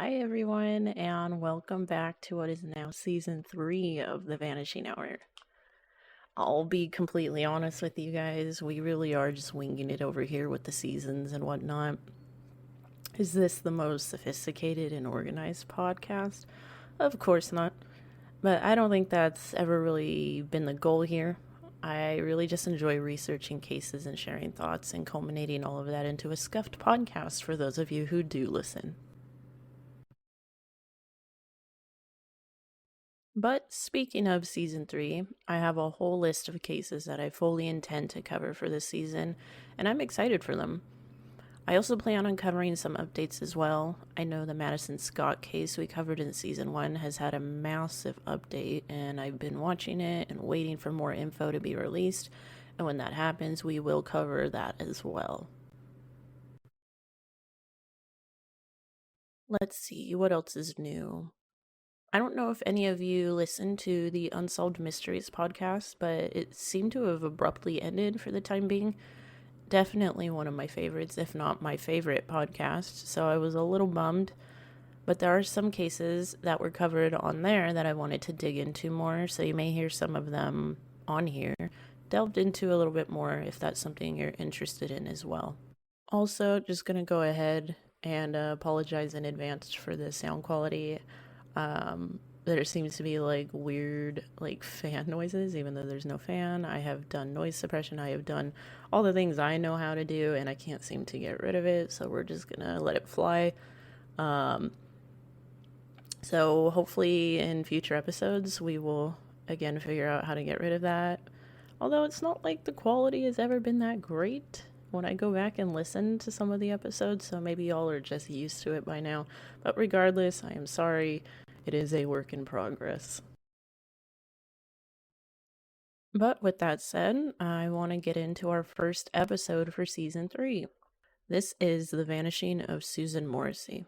Hi, everyone, and welcome back to what is now season 3 of the Vanishing Hour. I'll be completely honest with you guys, we really are just winging it over here with the seasons and whatnot. Is this the most sophisticated and organized podcast? Of course not, but I don't think that's ever really been the goal here. I really just enjoy researching cases and sharing thoughts and culminating all of that into a scuffed podcast for those of you who do listen. But speaking of season 3, I have a whole list of cases that I fully intend to cover for this season, and I'm excited for them. I also plan on covering some updates as well. I know the Madison Scott case we covered in season 1 has had a massive update, and I've been watching it and waiting for more info to be released, and when that happens, we will cover that as well. Let's see, what else is new? I don't know if any of you listened to the Unsolved Mysteries podcast, but it seemed to have abruptly ended for the time being. Definitely one of my favorites, if not my favorite podcast, so I was a little bummed. But there are some cases that were covered on there that I wanted to dig into more, so you may hear some of them on here, delved into a little bit more if that's something you're interested in as well. Also, just gonna go ahead and apologize in advance for the sound quality. There seems to be like weird like fan noises even though there's no fan. I have done noise suppression, I have done all the things I know how to do, and I can't seem to get rid of it, so we're just gonna let it fly. So hopefully in future episodes we will again figure out how to get rid of that, although it's not like the quality has ever been that great when I go back and listen to some of the episodes, so maybe y'all are just used to it by now. But regardless, I am sorry. It is a work in progress. But with that said, I want to get into our first episode for season 3. This is The Vanishing of Susan Morrissey.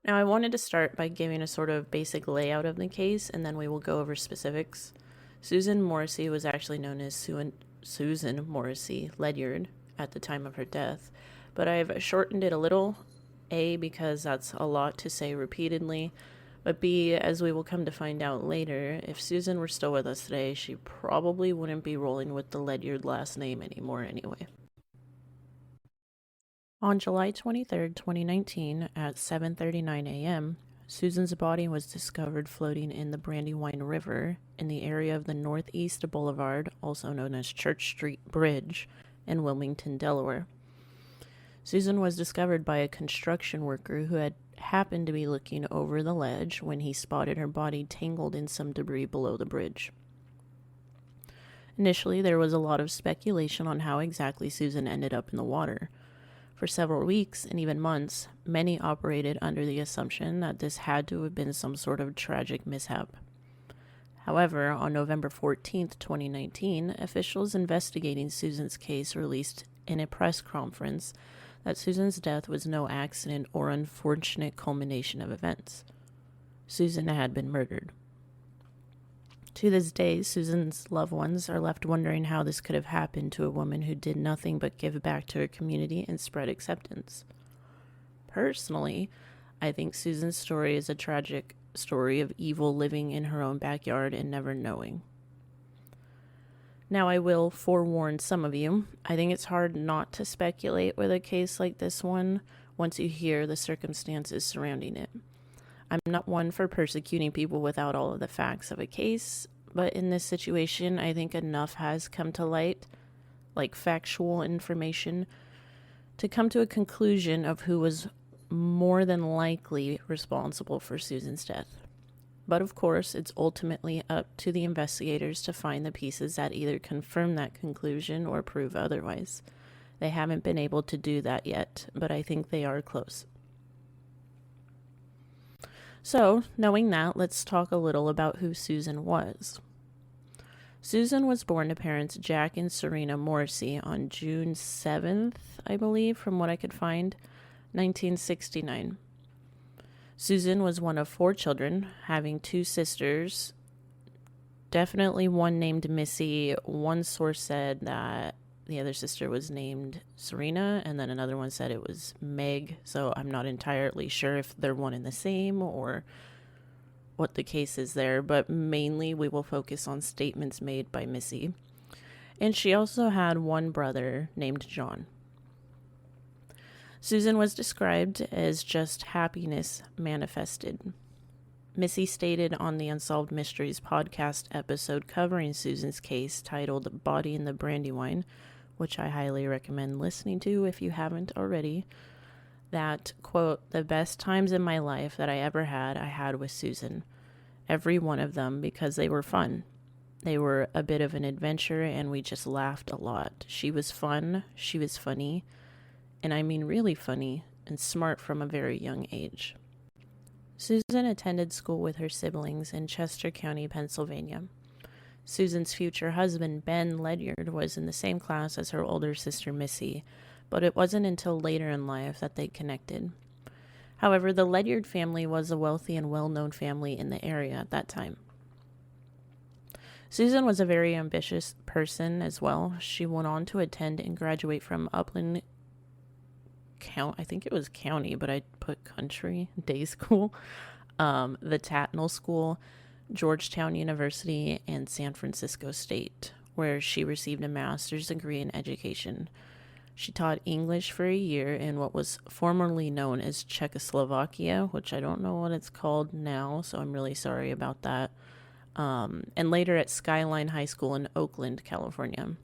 Now, I wanted to start by giving a sort of basic layout of the case, and then we will go over specifics. Susan Morrissey was actually known as Susan Morrissey Ledyard at the time of her death, but I've shortened it a little, A, because that's a lot to say repeatedly, but B, as we will come to find out later, if Susan were still with us today, she probably wouldn't be rolling with the Ledyard last name anymore anyway. On July 23rd, 2019, at 7:39 a.m., Susan's body was discovered floating in the Brandywine River in the area of the Northeast Boulevard, also known as Church Street Bridge, in Wilmington, Delaware. Susan was discovered by a construction worker who had happened to be looking over the ledge when he spotted her body tangled in some debris below the bridge. Initially, there was a lot of speculation on how exactly Susan ended up in the water. For several weeks and even months, many operated under the assumption that this had to have been some sort of tragic mishap. However, on November 14, 2019, officials investigating Susan's case released in a press conference that Susan's death was no accident or unfortunate culmination of events. Susan had been murdered. To this day, Susan's loved ones are left wondering how this could have happened to a woman who did nothing but give back to her community and spread acceptance. Personally, I think Susan's story is a tragic story of evil living in her own backyard and never knowing. Now, I will forewarn some of you, I think it's hard not to speculate with a case like this one once you hear the circumstances surrounding it. I'm not one for persecuting people without all of the facts of a case, but in this situation, I think enough has come to light, like factual information, to come to a conclusion of who was more than likely responsible for Susan's death. But of course, it's ultimately up to the investigators to find the pieces that either confirm that conclusion or prove otherwise. They haven't been able to do that yet, but I think they are close. So, knowing that, let's talk a little about who Susan was. Susan was born to parents Jack and Serena Morrissey on June 7th, I believe, from what I could find, 1969. Susan was one of 4 children, having 2 sisters, definitely one named Missy. One source said that The other sister was named Serena, and then another one said it was Meg. So I'm not entirely sure if they're one and the same or what the case is there, but mainly we will focus on statements made by Missy. And she also had one brother named John. Susan was described as just happiness manifested. Missy stated on the Unsolved Mysteries podcast episode covering Susan's case titled Body in the Brandywine, which I highly recommend listening to if you haven't already, that, quote, the best times in my life that I ever had, I had with Susan. Every one of them, because they were fun. They were a bit of an adventure, and we just laughed a lot. She was fun, she was funny, and I mean really funny, and smart from a very young age. Susan attended school with her siblings in Chester County, Pennsylvania. Susan's future husband, Ben Ledyard, was in the same class as her older sister, Missy, but it wasn't until later in life that they connected. However, the Ledyard family was a wealthy and well-known family in the area at that time. Susan was a very ambitious person as well. She went on to attend and graduate from Upland I think it was county, but I put country, day school, the Tatnall School, Georgetown University, and San Francisco State, where she received a master's degree in education. She taught English for a year in what was formerly known as Czechoslovakia, which I don't know what it's called now, so I'm really sorry about that, and later at Skyline High School in Oakland, California.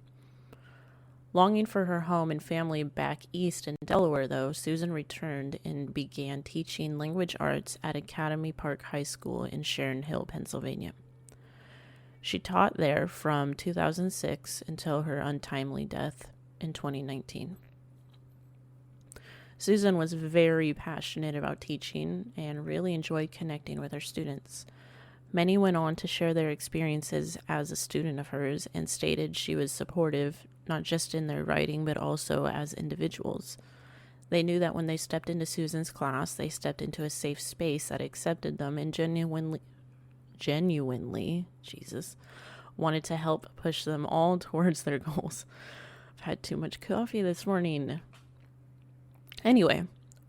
Longing for her home and family back east in Delaware, though, Susan returned and began teaching language arts at Academy Park High School in Sharon Hill, Pennsylvania. She taught there from 2006 until her untimely death in 2019. Susan was very passionate about teaching and really enjoyed connecting with her students. Many went on to share their experiences as a student of hers and stated she was supportive, not just in their writing, but also as individuals. They knew that when they stepped into Susan's class, they stepped into a safe space that accepted them and genuinely, wanted to help push them all towards their goals. I've had too much coffee this morning. Anyway,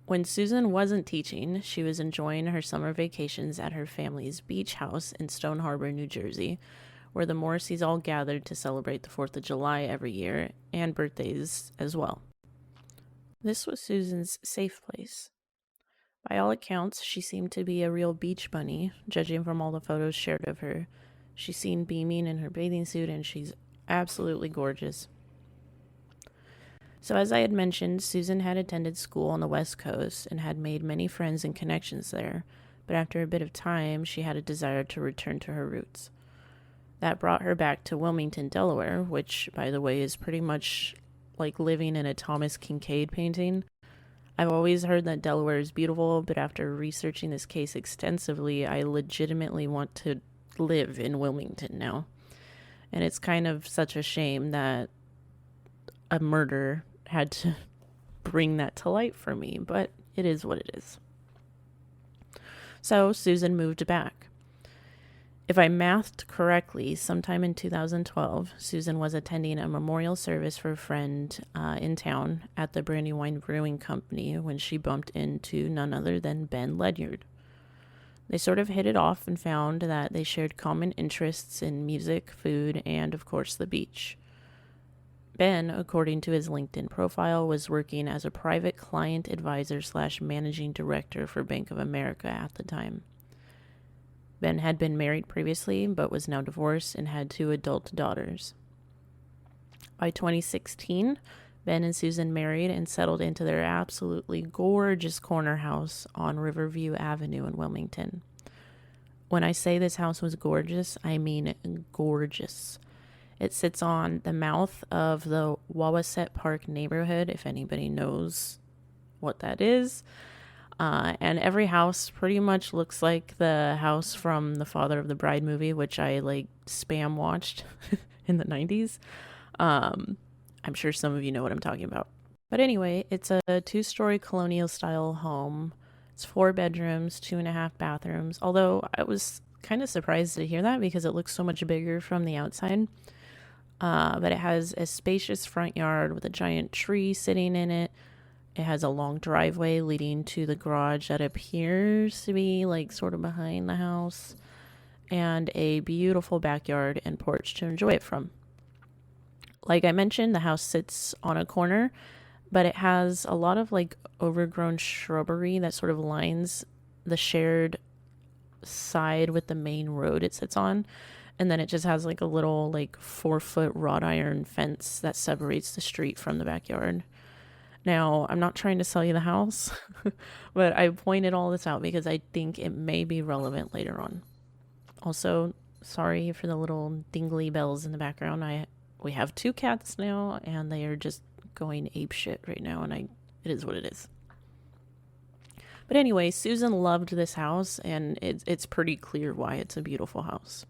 when Susan wasn't teaching, she was enjoying her summer vacations at her family's beach house in Stone Harbor, New Jersey, where the Morrisseys all gathered to celebrate the 4th of July every year, and birthdays as well. This was Susan's safe place. By all accounts, she seemed to be a real beach bunny, judging from all the photos shared of her. She's seen beaming in her bathing suit, and she's absolutely gorgeous. So as I had mentioned, Susan had attended school on the West Coast and had made many friends and connections there, but after a bit of time, she had a desire to return to her roots. That brought her back to Wilmington, Delaware, which, by the way, is pretty much like living in a Thomas Kinkade painting. I've always heard that Delaware is beautiful, but after researching this case extensively, I legitimately want to live in Wilmington now. And it's kind of such a shame that a murder had to bring that to light for me, but it is what it is. So Susan moved back. If I mathed correctly, sometime in 2012, Susan was attending a memorial service for a friend in town at the Brandywine Brewing Company when she bumped into none other than Ben Ledyard. They sort of hit it off and found that they shared common interests in music, food, and, of course, the beach. Ben, according to his LinkedIn profile, was working as a private client advisor / managing director for Bank of America at the time. Ben had been married previously, but was now divorced and had 2 adult daughters. By 2016, Ben and Susan married and settled into their absolutely gorgeous corner house on Riverview Avenue in Wilmington. When I say this house was gorgeous, I mean gorgeous. It sits on the mouth of the Wawasset Park neighborhood, if anybody knows what that is. And every house pretty much looks like the house from the Father of the Bride movie, which I spam watched in the 90s. I'm sure some of you know what I'm talking about. But anyway, it's a 2-story colonial style home. It's 4 bedrooms, 2.5 bathrooms. Although I was kind of surprised to hear that because it looks so much bigger from the outside. But it has a spacious front yard with a giant tree sitting in it. It has a long driveway leading to the garage that appears to be like sort of behind the house, and a beautiful backyard and porch to enjoy it from. Like I mentioned, the house sits on a corner, but it has a lot of like overgrown shrubbery that sort of lines the shared side with the main road it sits on. And then it just has like a little like 4-foot wrought iron fence that separates the street from the backyard. Now, I'm not trying to sell you the house, but I pointed all this out because I think it may be relevant later on. Also, sorry for the little dingly bells in the background. We have 2 cats now, and they are just going ape shit right now, and it is what it is. But anyway, Susan loved this house, and it's pretty clear why it's a beautiful house.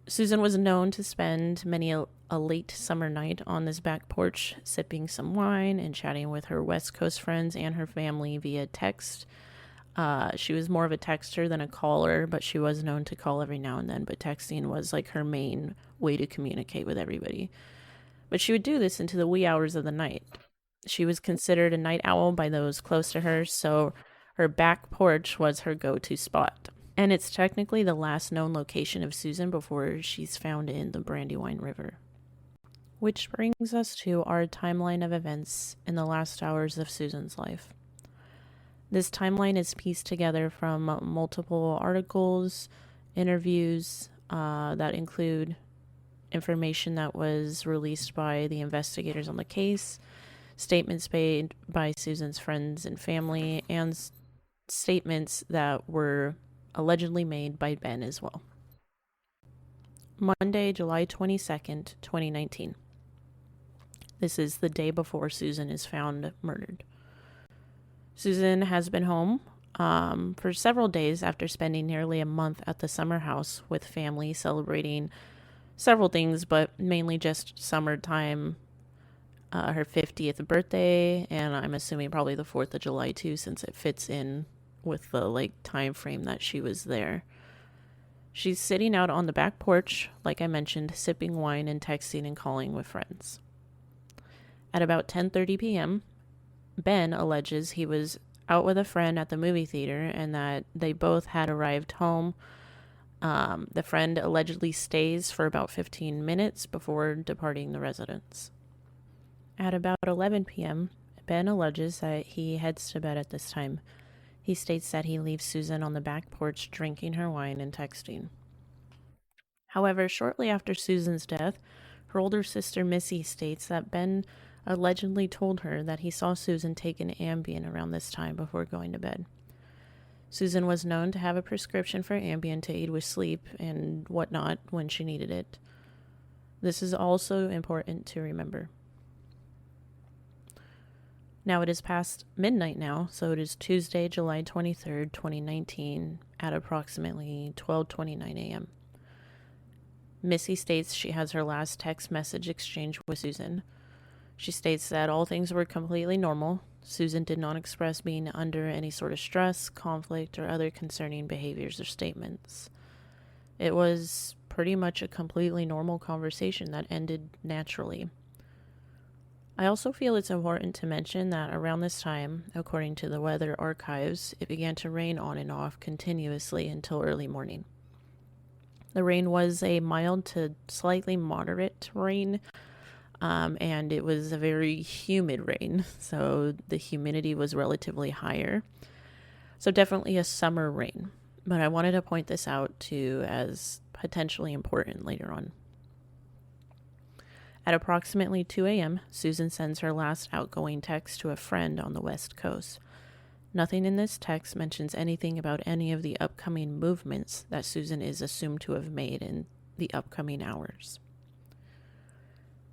Susan was known to spend many a late summer night on this back porch, sipping some wine and chatting with her West Coast friends and her family via text. She was more of a texter than a caller, but she was known to call every now and then, but texting was like her main way to communicate with everybody. But she would do this into the wee hours of the night. She was considered a night owl by those close to her, so her back porch was her go-to spot. And it's technically the last known location of Susan before she's found in the Brandywine River. Which brings us to our timeline of events in the last hours of Susan's life. This timeline is pieced together from multiple articles, interviews that include information that was released by the investigators on the case, statements made by Susan's friends and family, and statements that were allegedly made by Ben as well. Monday, July 22nd, 2019. This is the day before Susan is found murdered. Susan has been home for several days after spending nearly a month at the summer house with family, celebrating several things, but mainly just summertime, her 50th birthday, and I'm assuming probably the 4th of July too, since it fits in with the time frame that she was there. She's sitting out on the back porch, like I mentioned, sipping wine and texting and calling with friends. At about 10:30 p.m., Ben alleges he was out with a friend at the movie theater and that they both had arrived home. The friend allegedly stays for about 15 minutes before departing the residence. At about 11 p.m., Ben alleges that he heads to bed at this time. He states that he leaves Susan on the back porch drinking her wine and texting. However, shortly after Susan's death, her older sister Missy states that Ben allegedly told her that he saw Susan take an Ambien around this time before going to bed. Susan was known to have a prescription for Ambien to aid with sleep and whatnot when she needed it. This is also important to remember. Now it is past midnight now, so it is Tuesday, July 23rd, 2019, at approximately 12:29 a.m. Missy states she has her last text message exchange with Susan. She states that all things were completely normal. Susan did not express being under any sort of stress, conflict, or other concerning behaviors or statements. It was pretty much a completely normal conversation that ended naturally. I also feel it's important to mention that around this time, according to the weather archives, it began to rain on and off continuously until early morning. The rain was a mild to slightly moderate rain, and it was a very humid rain, so the humidity was relatively higher. So definitely a summer rain, but I wanted to point this out too as potentially important later on. At approximately 2 a.m., Susan sends her last outgoing text to a friend on the West Coast. Nothing in this text mentions anything about any of the upcoming movements that Susan is assumed to have made in the upcoming hours.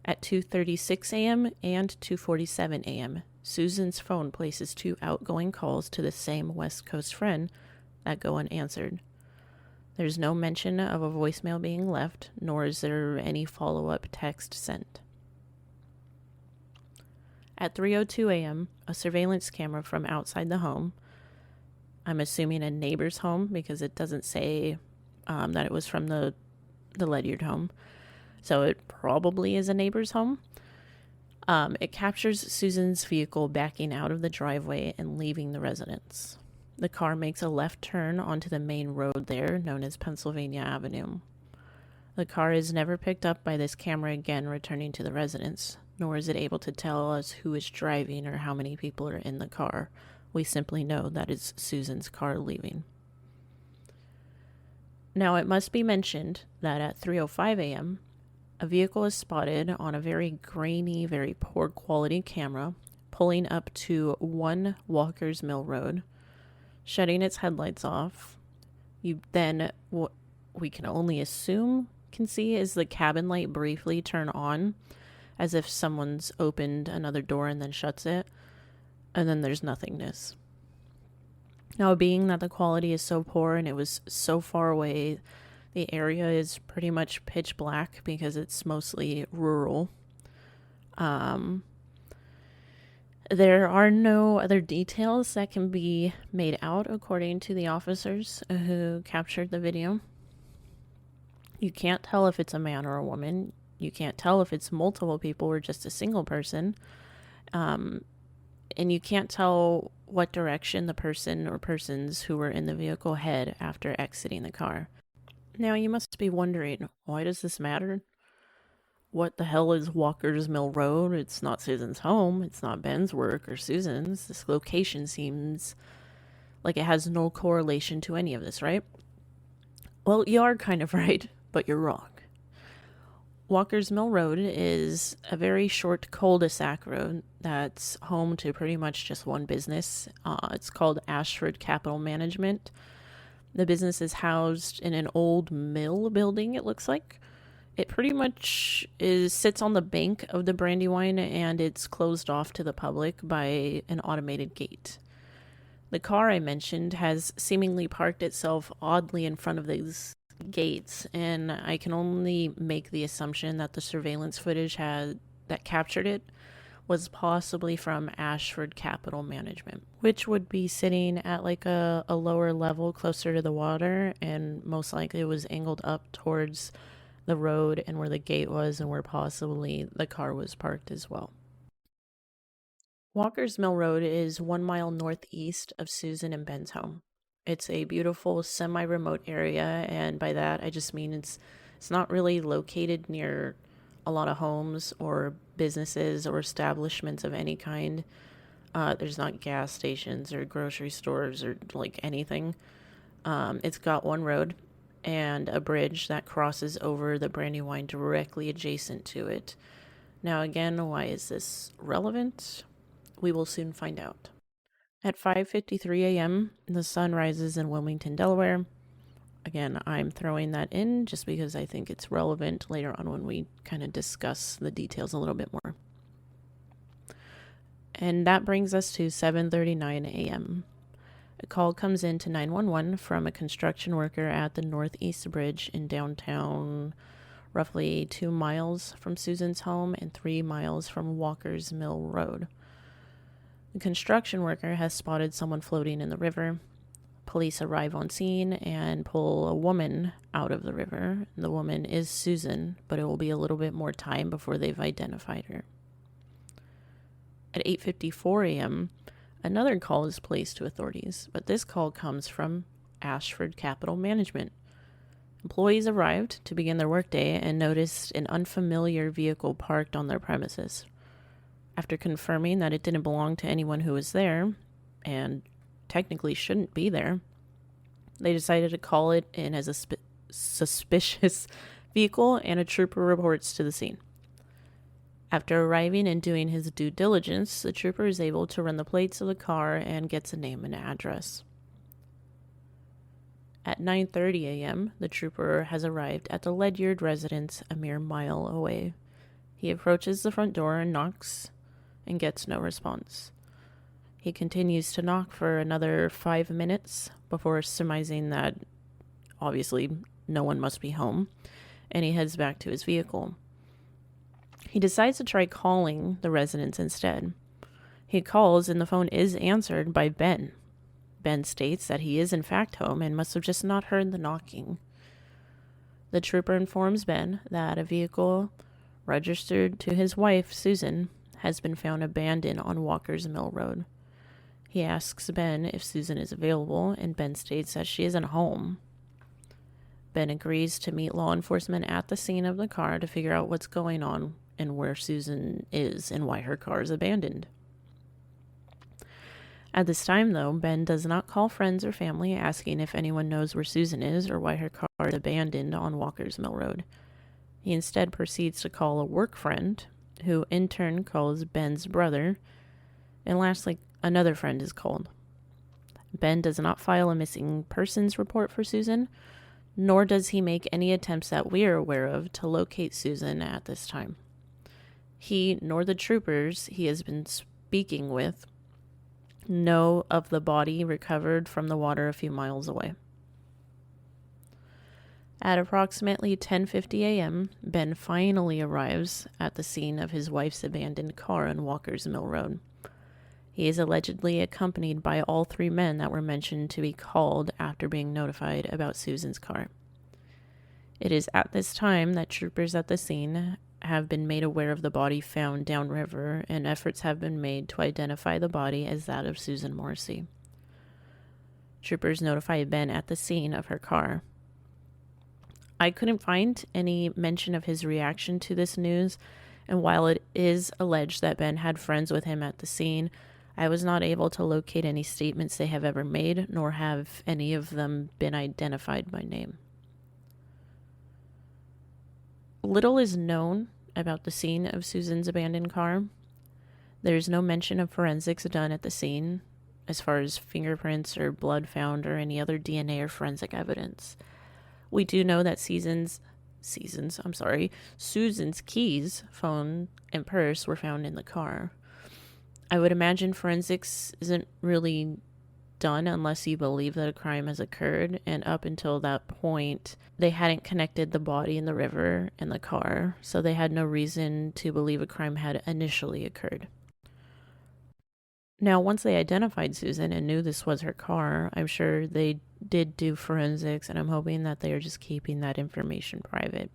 At 2:36 a.m. and 2:47 a.m., Susan's phone places 2 outgoing calls to the same West Coast friend that go unanswered. There's no mention of a voicemail being left, nor is there any follow-up text sent. At 3:02 a.m., a surveillance camera from outside the home, I'm assuming a neighbor's home because it doesn't say that it was from the Ledyard home, so it probably is a neighbor's home. It captures Susan's vehicle backing out of the driveway and leaving the residence. The car makes a left turn onto the main road there, known as Pennsylvania Avenue. The car is never picked up by this camera again returning to the residence, nor is it able to tell us who is driving or how many people are in the car. We simply know that it's Susan's car leaving. Now, it must be mentioned that at 3:05 a.m., a vehicle is spotted on a very grainy, very poor quality camera pulling up to 1 Walker's Mill Road, shutting its headlights off. You then, what we can only assume can see is the cabin light briefly turn on, as if someone's opened another door and then shuts it, and then there's nothingness. Now, being that the quality is so poor and it was so far away, the area is pretty much pitch black because it's mostly rural. There are no other details that can be made out according to the officers who captured the video. You can't tell if it's a man or a woman. You can't tell if it's multiple people or just a single person. And you can't tell what direction the person or persons who were in the vehicle head after exiting the car. Now, you must be wondering, why does this matter? What the hell is Walker's Mill Road? It's not Susan's home. It's not Ben's work or Susan's. This location seems like it has no correlation to any of this, right? Well, you are kind of right, but you're wrong. Walker's Mill Road is a very short cul-de-sac road that's home to pretty much just one business. It's called Ashford Capital Management. The business is housed in an old mill building, it looks like. It pretty much sits on the bank of the Brandywine, and it's closed off to the public by an automated gate. The car I mentioned has seemingly parked itself oddly in front of these gates, and I can only make the assumption that the surveillance footage that captured it was possibly from Ashford Capital Management, which would be sitting at like a lower level closer to the water, and most likely it was angled up towards the road and where the gate was and where possibly the car was parked as well. Walker's Mill Road is 1 mile northeast of Susan and Ben's home. It's a beautiful semi-remote area, and by that I just mean it's not really located near a lot of homes or businesses or establishments of any kind. There's not gas stations or grocery stores or like anything. It's got one road and a bridge that crosses over the Brandywine directly adjacent to it. Now again, why is this relevant? We will soon find out. At 5:53 a.m., the sun rises in Wilmington, Delaware. Again, I'm throwing that in just because I think it's relevant later on when we kind of discuss the details a little bit more. And that brings us to 7:39 a.m. A call comes in to 911 from a construction worker at the Northeast Bridge in downtown, roughly 2 miles from Susan's home and 3 miles from Walker's Mill Road. The construction worker has spotted someone floating in the river. Police arrive on scene and pull a woman out of the river. The woman is Susan, but it will be a little bit more time before they've identified her. At 8:54 a.m., another call is placed to authorities, but this call comes from Ashford Capital Management. Employees arrived to begin their workday and noticed an unfamiliar vehicle parked on their premises. After confirming that it didn't belong to anyone who was there, and technically shouldn't be there, they decided to call it in as a suspicious vehicle, and a trooper reports to the scene. After arriving and doing his due diligence, the trooper is able to run the plates of the car and gets a name and address. At 9:30 a.m., the trooper has arrived at the Ledyard residence a mere mile away. He approaches the front door and knocks and gets no response. He continues to knock for another 5 minutes before surmising that obviously no one must be home, and he heads back to his vehicle. He decides to try calling the residence instead. He calls and the phone is answered by Ben. Ben states that he is in fact home and must have just not heard the knocking. The trooper informs Ben that a vehicle registered to his wife, Susan, has been found abandoned on Walker's Mill Road. He asks Ben if Susan is available, and Ben states that she isn't home. Ben agrees to meet law enforcement at the scene of the car to figure out what's going on and where Susan is and why her car is abandoned. At this time, though, Ben does not call friends or family asking if anyone knows where Susan is or why her car is abandoned on Walker's Mill Road. He instead proceeds to call a work friend, who in turn calls Ben's brother, and lastly, another friend is called. Ben does not file a missing persons report for Susan, nor does he make any attempts that we are aware of to locate Susan at this time. He nor the troopers he has been speaking with know of the body recovered from the water a few miles away. At approximately 10:50 a.m., Ben finally arrives at the scene of his wife's abandoned car on Walker's Mill Road. He is allegedly accompanied by all three men that were mentioned to be called after being notified about Susan's car. It is at this time that troopers at the scene have been made aware of the body found downriver, and efforts have been made to identify the body as that of Susan Morrissey. Troopers notify Ben at the scene of her car. I couldn't find any mention of his reaction to this news, and while it is alleged that Ben had friends with him at the scene, I was not able to locate any statements they have ever made, nor have any of them been identified by name. Little is known about the scene of Susan's abandoned car. There is no mention of forensics done at the scene, as far as fingerprints or blood found or any other DNA or forensic evidence. We do know that Susan's keys, phone, and purse were found in the car. I would imagine forensics isn't really done unless you believe that a crime has occurred, and up until that point, they hadn't connected the body in the river and the car, so they had no reason to believe a crime had initially occurred. Now, once they identified Susan and knew this was her car, I'm sure they did do forensics, and I'm hoping that they are just keeping that information private.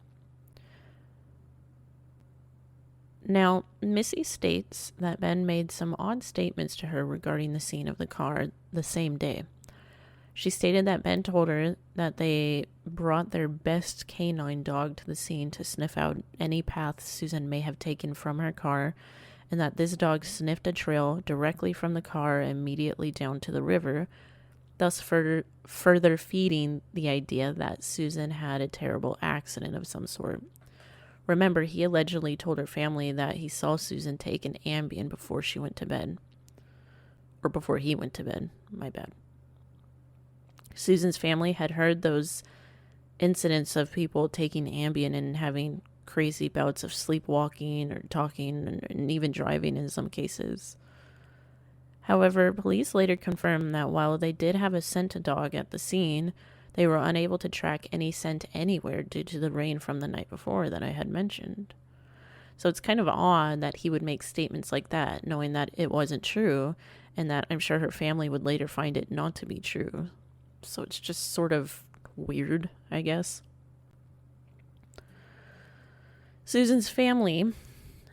Now, Missy states that Ben made some odd statements to her regarding the scene of the car the same day. She stated that Ben told her that they brought their best canine dog to the scene to sniff out any path Susan may have taken from her car, and that this dog sniffed a trail directly from the car immediately down to the river, thus further feeding the idea that Susan had a terrible accident of some sort. Remember, he allegedly told her family that he saw Susan take an Ambien before she went to bed. Or before he went to bed, my bad. Susan's family had heard those incidents of people taking Ambien and having crazy bouts of sleepwalking or talking and even driving in some cases. However, police later confirmed that while they did have a scent dog at the scene, they were unable to track any scent anywhere due to the rain from the night before that I had mentioned. So it's kind of odd that he would make statements like that, knowing that it wasn't true, and that I'm sure her family would later find it not to be true. So it's just sort of weird, I guess. Susan's family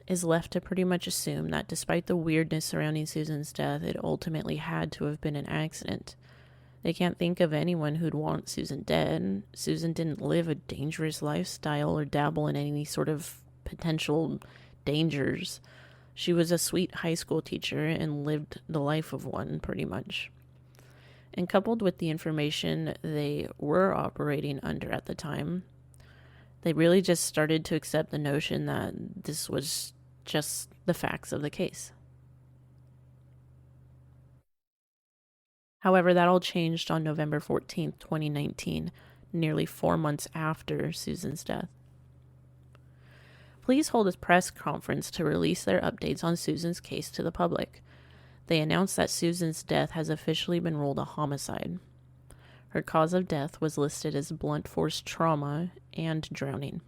is left to pretty much assume that despite the weirdness surrounding Susan's death, it ultimately had to have been an accident. They can't think of anyone who'd want Susan dead. Susan didn't live a dangerous lifestyle or dabble in any sort of potential dangers. She was a sweet high school teacher and lived the life of one, pretty much. And coupled with the information they were operating under at the time, they really just started to accept the notion that this was just the facts of the case. However, that all changed on November 14th, 2019, nearly 4 months after Susan's death. Police hold a press conference to release their updates on Susan's case to the public. They announced that Susan's death has officially been ruled a homicide. Her cause of death was listed as blunt force trauma and drowning.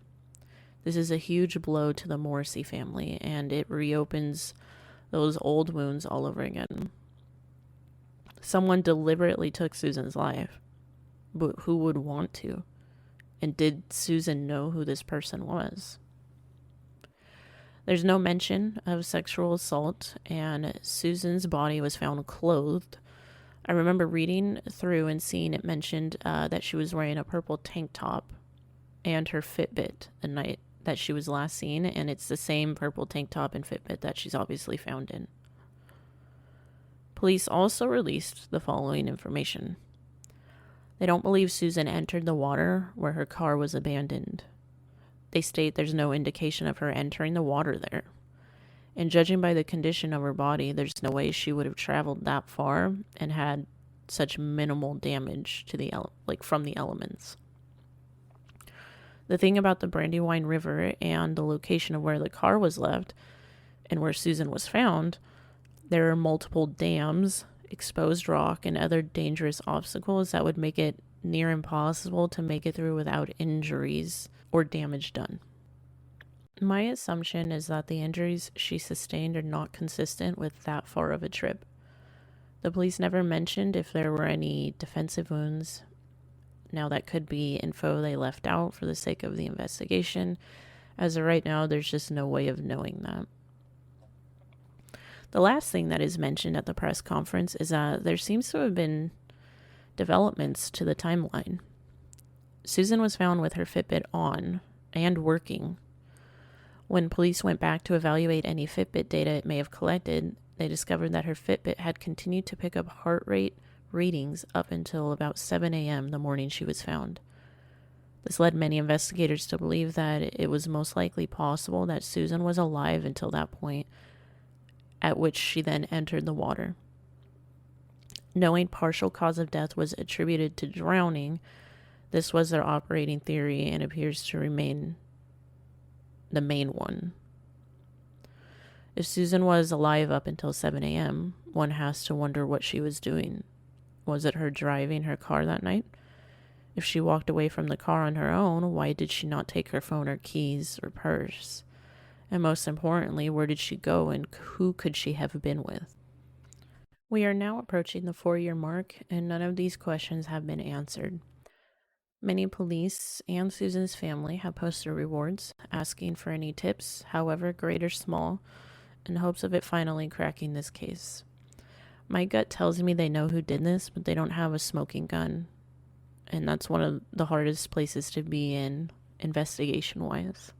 This is a huge blow to the Morrissey family, and it reopens those old wounds all over again. Someone deliberately took Susan's life, but who would want to? And did Susan know who this person was? There's no mention of sexual assault, and Susan's body was found clothed. I remember reading through and seeing it mentioned that she was wearing a purple tank top and her Fitbit the night that she was last seen, and it's the same purple tank top and Fitbit that she's obviously found in. Police also released the following information. They don't believe Susan entered the water where her car was abandoned. They state there's no indication of her entering the water there. And judging by the condition of her body, there's no way she would have traveled that far and had such minimal damage to from the elements. The thing about the Brandywine River and the location of where the car was left and where Susan was found, there are multiple dams, exposed rock, and other dangerous obstacles that would make it near impossible to make it through without injuries or damage done. My assumption is that the injuries she sustained are not consistent with that far of a trip. The police never mentioned if there were any defensive wounds. Now that could be info they left out for the sake of the investigation. As of right now, there's just no way of knowing that. The last thing that is mentioned at the press conference is that there seems to have been developments to the timeline. Susan was found with her Fitbit on and working. When police went back to evaluate any Fitbit data it may have collected, they discovered that her Fitbit had continued to pick up heart rate readings up until about 7 a.m. the morning she was found. This led many investigators to believe that it was most likely possible that Susan was alive until that point, at which she then entered the water. Knowing partial cause of death was attributed to drowning, this was their operating theory and appears to remain the main one. If Susan was alive up until 7 a.m., one has to wonder what she was doing. Was it her driving her car that night? If she walked away from the car on her own, why did she not take her phone or keys or purse? And most importantly, where did she go and who could she have been with? We are now approaching the 4-year mark, and none of these questions have been answered. Many police and Susan's family have posted rewards, asking for any tips, however great or small, in hopes of it finally cracking this case. My gut tells me they know who did this, but they don't have a smoking gun. And that's one of the hardest places to be in, investigation-wise.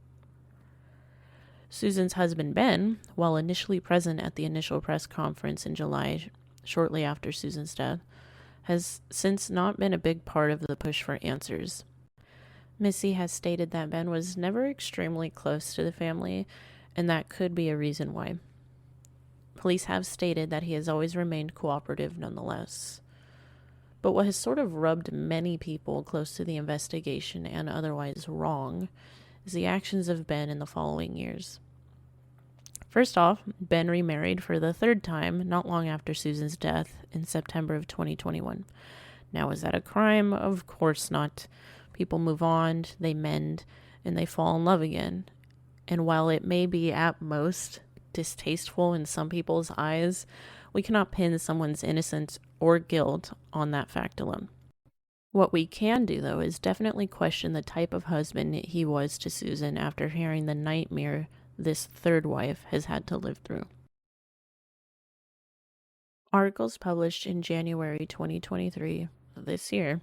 Susan's husband, Ben, while initially present at the initial press conference in July, shortly after Susan's death, has since not been a big part of the push for answers. Missy has stated that Ben was never extremely close to the family, and that could be a reason why. Police have stated that he has always remained cooperative nonetheless. But what has sort of rubbed many people close to the investigation and otherwise wrong is the actions of Ben in the following years. First off, Ben remarried for the third time not long after Susan's death in September of 2021. Now, is that a crime? Of course not. People move on, they mend, and they fall in love again. And while it may be at most distasteful in some people's eyes, we cannot pin someone's innocence or guilt on that fact alone. What we can do, though, is definitely question the type of husband he was to Susan after hearing the nightmare this third wife has had to live through. Articles published in January 2023, this year,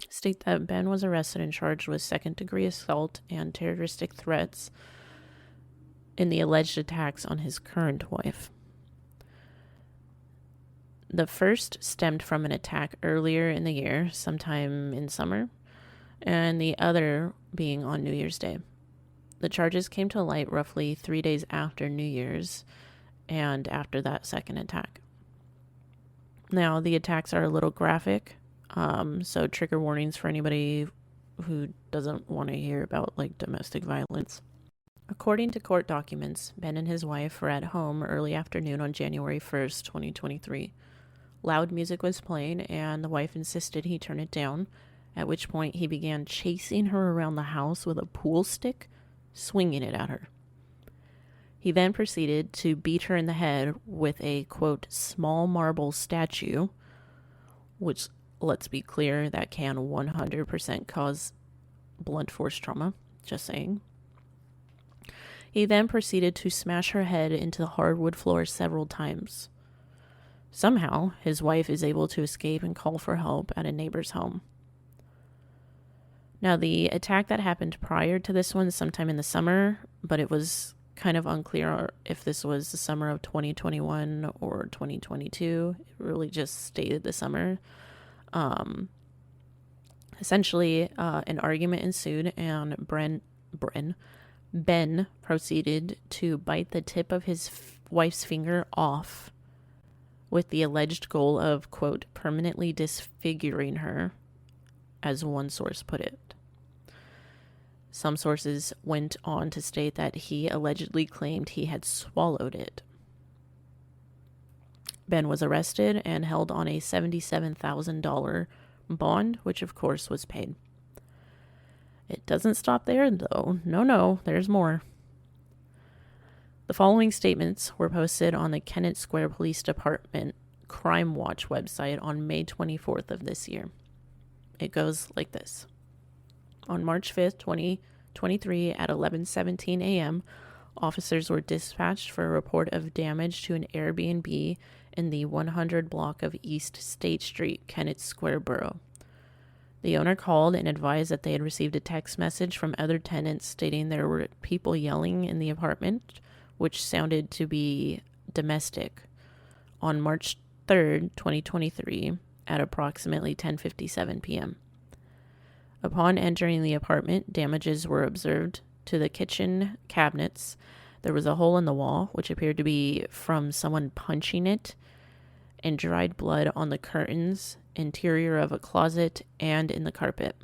state that Ben was arrested and charged with second-degree assault and terroristic threats in the alleged attacks on his current wife. The first stemmed from an attack earlier in the year, sometime in summer, and the other being on New Year's Day. The charges came to light roughly 3 days after New Year's and after that second attack. Now, the attacks are a little graphic, so trigger warnings for anybody who doesn't want to hear about domestic violence. According to court documents, Ben and his wife were at home early afternoon on January 1st, 2023. Loud music was playing, and the wife insisted he turn it down, at which point he began chasing her around the house with a pool stick, swinging it at her. He then proceeded to beat her in the head with a, quote, small marble statue, which, let's be clear, that can 100% cause blunt force trauma, just saying. He then proceeded to smash her head into the hardwood floor several times. Somehow, his wife is able to escape and call for help at a neighbor's home. Now, the attack that happened prior to this one, sometime in the summer, but it was kind of unclear if this was the summer of 2021 or 2022. It really just stated the summer. Essentially, an argument ensued, and Ben proceeded to bite the tip of his wife's finger off with the alleged goal of, quote, permanently disfiguring her, as one source put it. Some sources went on to state that he allegedly claimed he had swallowed it. Ben was arrested and held on a $77,000 bond, which of course was paid. It doesn't stop there, though. No, there's more. The following statements were posted on the Kennett Square Police Department Crime Watch website on May 24th of this year. It goes like this. On March 5th, 2023 at 11:17 a.m., officers were dispatched for a report of damage to an Airbnb in the 100 block of East State Street, Kennett Square Borough. The owner called and advised that they had received a text message from other tenants stating there were people yelling in the apartment, which sounded to be domestic, on March 3rd, 2023 at approximately 10:57 p.m. Upon entering the apartment, damages were observed to the kitchen cabinets. There was a hole in the wall, which appeared to be from someone punching it, and dried blood on the curtains, interior of a closet, and in the carpet.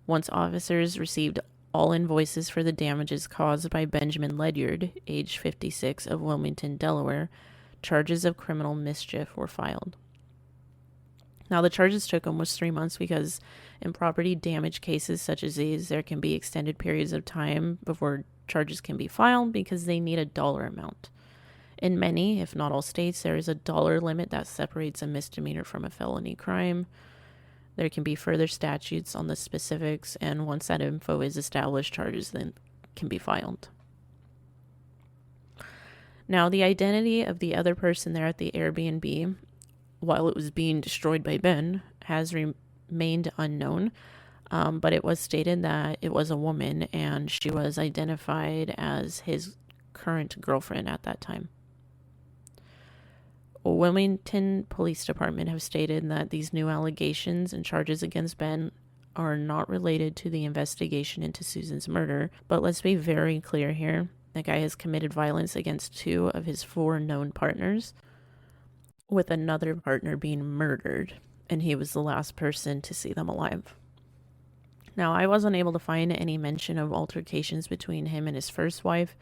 Once officers received all invoices for the damages caused by Benjamin Ledyard, age 56, of Wilmington, Delaware, charges of criminal mischief were filed. Now, the charges took almost 3 months because in property damage cases such as these, there can be extended periods of time before charges can be filed because they need a dollar amount. In many, if not all states, there is a dollar limit that separates a misdemeanor from a felony crime. There can be further statutes on the specifics, and once that info is established, charges then can be filed. Now, the identity of the other person there at the Airbnb, while it was being destroyed by Ben, has remained unknown, but it was stated that it was a woman, and she was identified as his current girlfriend at that time. Wilmington Police Department have stated that these new allegations and charges against Ben are not related to the investigation into Susan's murder, but let's be very clear here. The guy has committed violence against 2 of his 4 known partners, with another partner being murdered, and he was the last person to see them alive. Now, I wasn't able to find any mention of altercations between him and his first wife,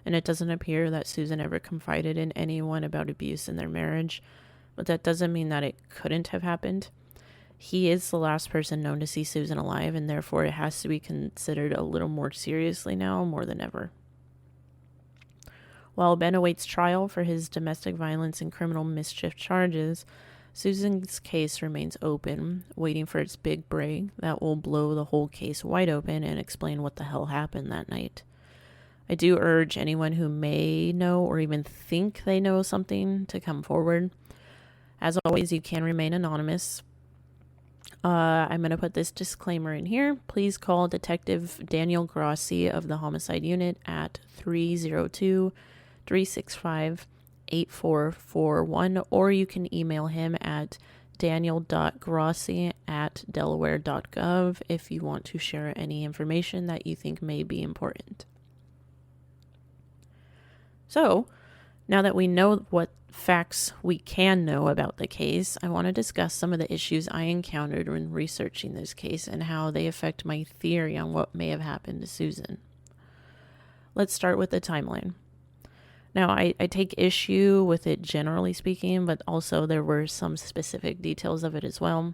and it doesn't appear that Susan ever confided in anyone about abuse in their marriage, but that doesn't mean that it couldn't have happened. He is the last person known to see Susan alive, and therefore it has to be considered a little more seriously now, more than ever. While Ben awaits trial for his domestic violence and criminal mischief charges, Susan's case remains open, waiting for its big break that will blow the whole case wide open and explain what the hell happened that night. I do urge anyone who may know or even think they know something to come forward. As always, you can remain anonymous. I'm going to put this disclaimer in here. Please call Detective Daniel Grossi of the Homicide Unit at 302-365-8441, or you can email him at daniel.grossi@delaware.gov if you want to share any information that you think may be important. So, now that we know what facts we can know about the case, I want to discuss some of the issues I encountered when researching this case and how they affect my theory on what may have happened to Susan. Let's start with the timeline. Now, I take issue with it generally speaking, but also there were some specific details of it as well.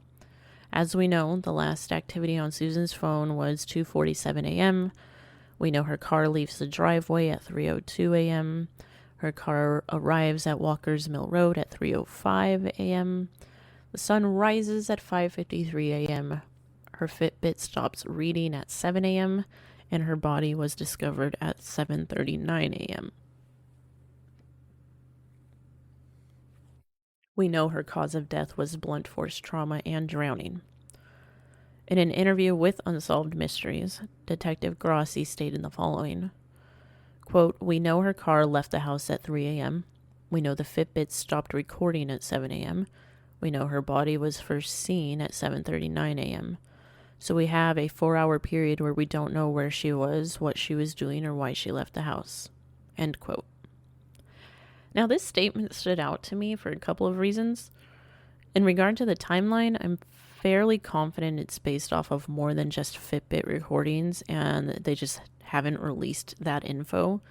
As we know, the last activity on Susan's phone was 2:47 a.m., We know her car leaves the driveway at 3:02 a.m. Her car arrives at Walker's Mill Road at 3:05 a.m. The sun rises at 5:53 a.m. her Fitbit stops reading at 7 a.m., and her body was discovered at 7:39 a.m. We know her cause of death was blunt force trauma and drowning. In an interview with Unsolved Mysteries, Detective Grossi stated the following, quote, "We know her car left the house at 3 a.m. We know the Fitbit stopped recording at 7 a.m. We know her body was first seen at 7:39 a.m. So we have a 4-hour period where we don't know where she was, what she was doing, or why she left the house." End quote. Now, this statement stood out to me for a couple of reasons. In regard to the timeline, I'm fairly confident it's based off of more than just Fitbit recordings, and they just haven't released that info.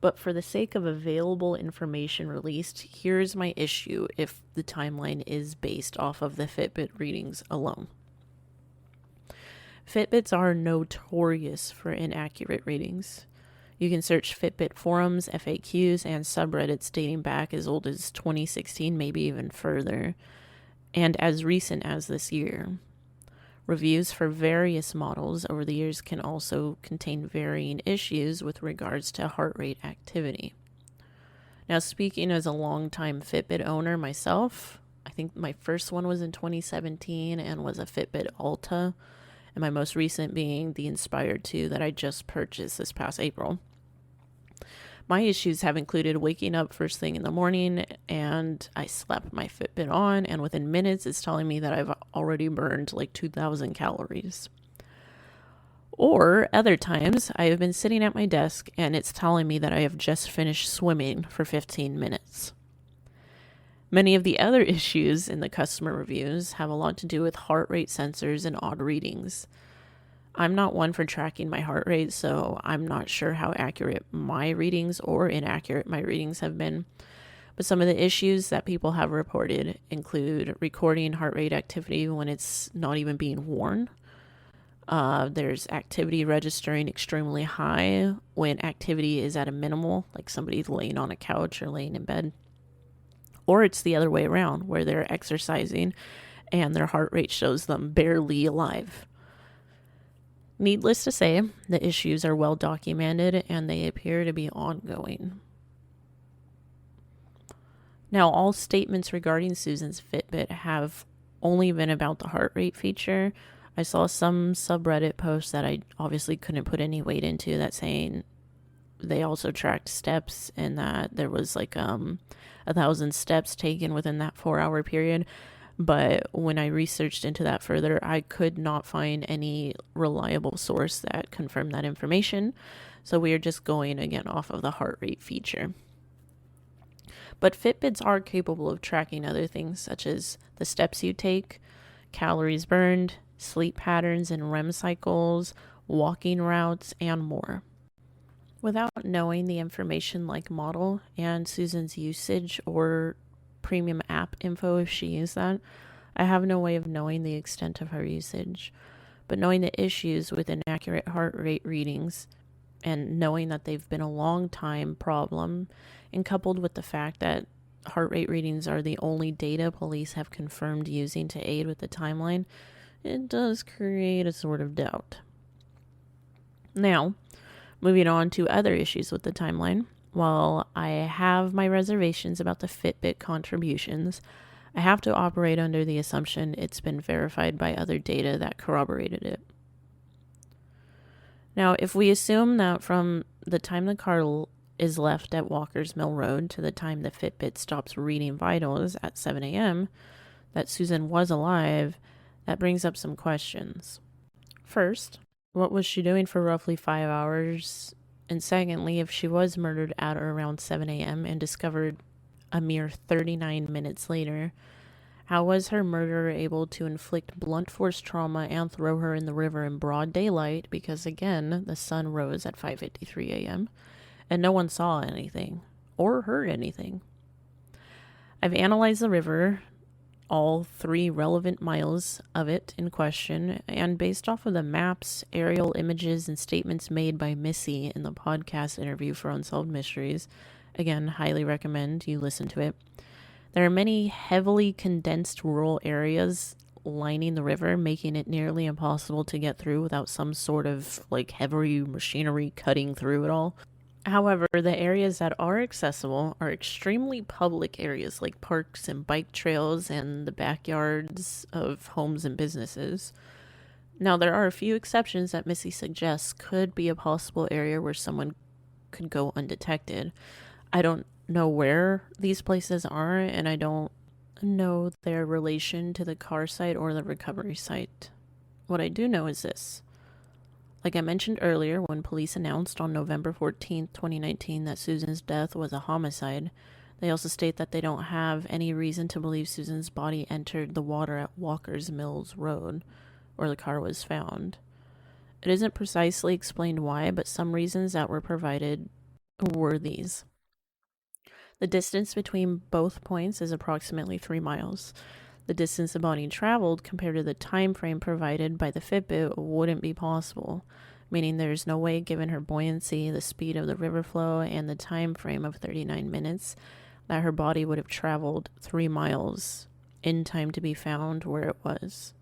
But for the sake of available information released, here's my issue if the timeline is based off of the Fitbit readings alone. Fitbits are notorious for inaccurate readings. You can search Fitbit forums, FAQs, and subreddits dating back as old as 2016, maybe even further, and as recent as this year. Reviews for various models over the years can also contain varying issues with regards to heart rate activity. Now, speaking as a longtime Fitbit owner myself, I think my first one was in 2017 and was a Fitbit Alta, and my most recent being the Inspire 2 that I just purchased this past April. My issues have included waking up first thing in the morning and I slap my Fitbit on, and within minutes it's telling me that I've already burned like 2,000 calories. Or other times I have been sitting at my desk and it's telling me that I have just finished swimming for 15 minutes. Many of the other issues in the customer reviews have a lot to do with heart rate sensors and odd readings. I'm not one for tracking my heart rate, so I'm not sure how accurate my readings or inaccurate my readings have been. But some of the issues that people have reported include recording heart rate activity when it's not even being worn. There's activity registering extremely high when activity is at a minimal, like somebody's laying on a couch or laying in bed. Or it's the other way around, where they're exercising and their heart rate shows them barely alive. Needless to say, the issues are well documented and they appear to be ongoing. Now, all statements regarding Susan's Fitbit have only been about the heart rate feature. I saw some subreddit posts that I obviously couldn't put any weight into that saying they also tracked steps and that there was like 1,000 steps taken within that 4-hour period. But when I researched into that further, I could not find any reliable source that confirmed that information. So we are just going again off of the heart rate feature. But Fitbits are capable of tracking other things such as the steps you take, calories burned, sleep patterns and REM cycles, walking routes, and more. Without knowing the information like model and Susan's usage or premium app info if she used that, I have no way of knowing the extent of her usage. But knowing the issues with inaccurate heart rate readings and knowing that they've been a long time problem, and coupled with the fact that heart rate readings are the only data police have confirmed using to aid with the timeline, it does create a sort of doubt. Now, moving on to other issues with the timeline. While I have my reservations about the Fitbit contributions, I have to operate under the assumption it's been verified by other data that corroborated it. Now, if we assume that from the time the car is left at Walker's Mill Road to the time the Fitbit stops reading vitals at 7 a.m., that Susan was alive, that brings up some questions. First, what was she doing for roughly 5 hours? And secondly, if she was murdered at or around 7 a.m. and discovered a mere 39 minutes later, how was her murderer able to inflict blunt force trauma and throw her in the river in broad daylight? Because again, the sun rose at 5:53 a.m. and no one saw anything or heard anything. I've analyzed the river, all 3 relevant miles of it in question, and based off of the maps, aerial images, and statements made by Missy in the podcast interview for Unsolved Mysteries, again, highly recommend you listen to it. There are many heavily condensed rural areas lining the river, making it nearly impossible to get through without some sort of like heavy machinery cutting through it all. However, the areas that are accessible are extremely public areas like parks and bike trails and the backyards of homes and businesses. Now, there are a few exceptions that Missy suggests could be a possible area where someone could go undetected. I don't know where these places are, and I don't know their relation to the car site or the recovery site. What I do know is this. Like I mentioned earlier, when police announced on November 14th, 2019 that Susan's death was a homicide, they also state that they don't have any reason to believe Susan's body entered the water at Walker's Mills Road, where the car was found. It isn't precisely explained why, but some reasons that were provided were these. The distance between both points is approximately 3 miles. The distance the body traveled compared to the time frame provided by the Fitbit wouldn't be possible, meaning there's no way, given her buoyancy, the speed of the river flow, and the time frame of 39 minutes, that her body would have traveled 3 miles in time to be found where it was.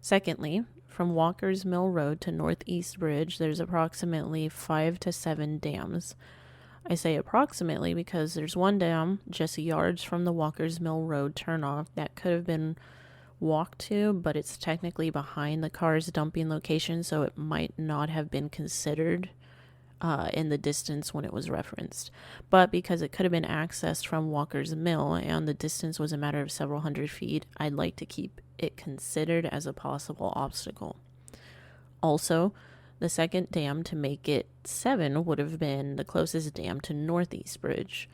Secondly, from Walker's Mill Road to Northeast Bridge, there's approximately 5 to 7 dams. I say approximately because there's one dam just yards from the Walker's Mill Road turnoff that could have been walked to, but it's technically behind the car's dumping location, so it might not have been considered in the distance when it was referenced. But because it could have been accessed from Walker's Mill and the distance was a matter of several hundred feet, I'd like to keep it considered as a possible obstacle. Also, the second dam to make it 7 would have been the closest dam to Northeast Bridge.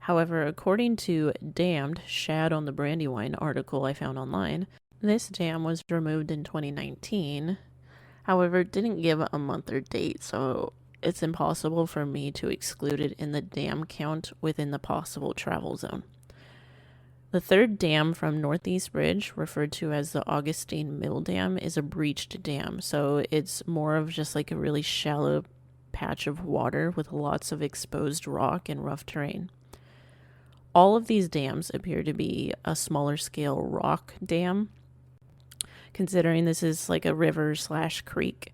However, according to Damned, Shad on the Brandywine article I found online, this dam was removed in 2019. However, it didn't give a month or date, so it's impossible for me to exclude it in the dam count within the possible travel zone. The third dam from Northeast Bridge, referred to as the Augustine Mill Dam, is a breached dam, so it's more of just like a really shallow patch of water with lots of exposed rock and rough terrain. All of these dams appear to be a smaller scale rock dam, considering this is like a river/creek.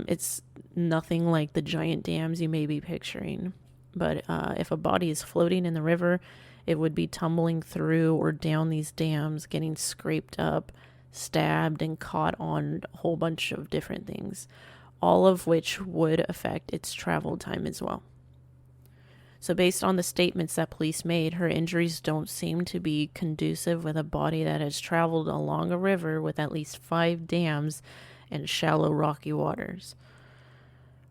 It's nothing like the giant dams you may be picturing, but if a body is floating in the river, it would be tumbling through or down these dams, getting scraped up, stabbed, and caught on a whole bunch of different things, all of which would affect its travel time as well. So based on the statements that police made, her injuries don't seem to be conducive with a body that has traveled along a river with at least 5 dams and shallow rocky waters.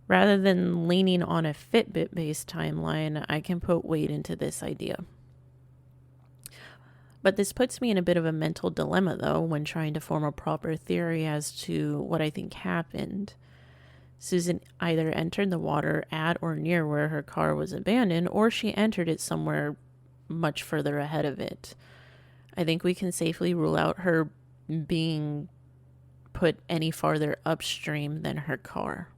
Rather than leaning on a Fitbit-based timeline, I can put weight into this idea. But this puts me in a bit of a mental dilemma, though, when trying to form a proper theory as to what I think happened. Susan either entered the water at or near where her car was abandoned, or she entered it somewhere much further ahead of it. I think we can safely rule out her being put any farther upstream than her car.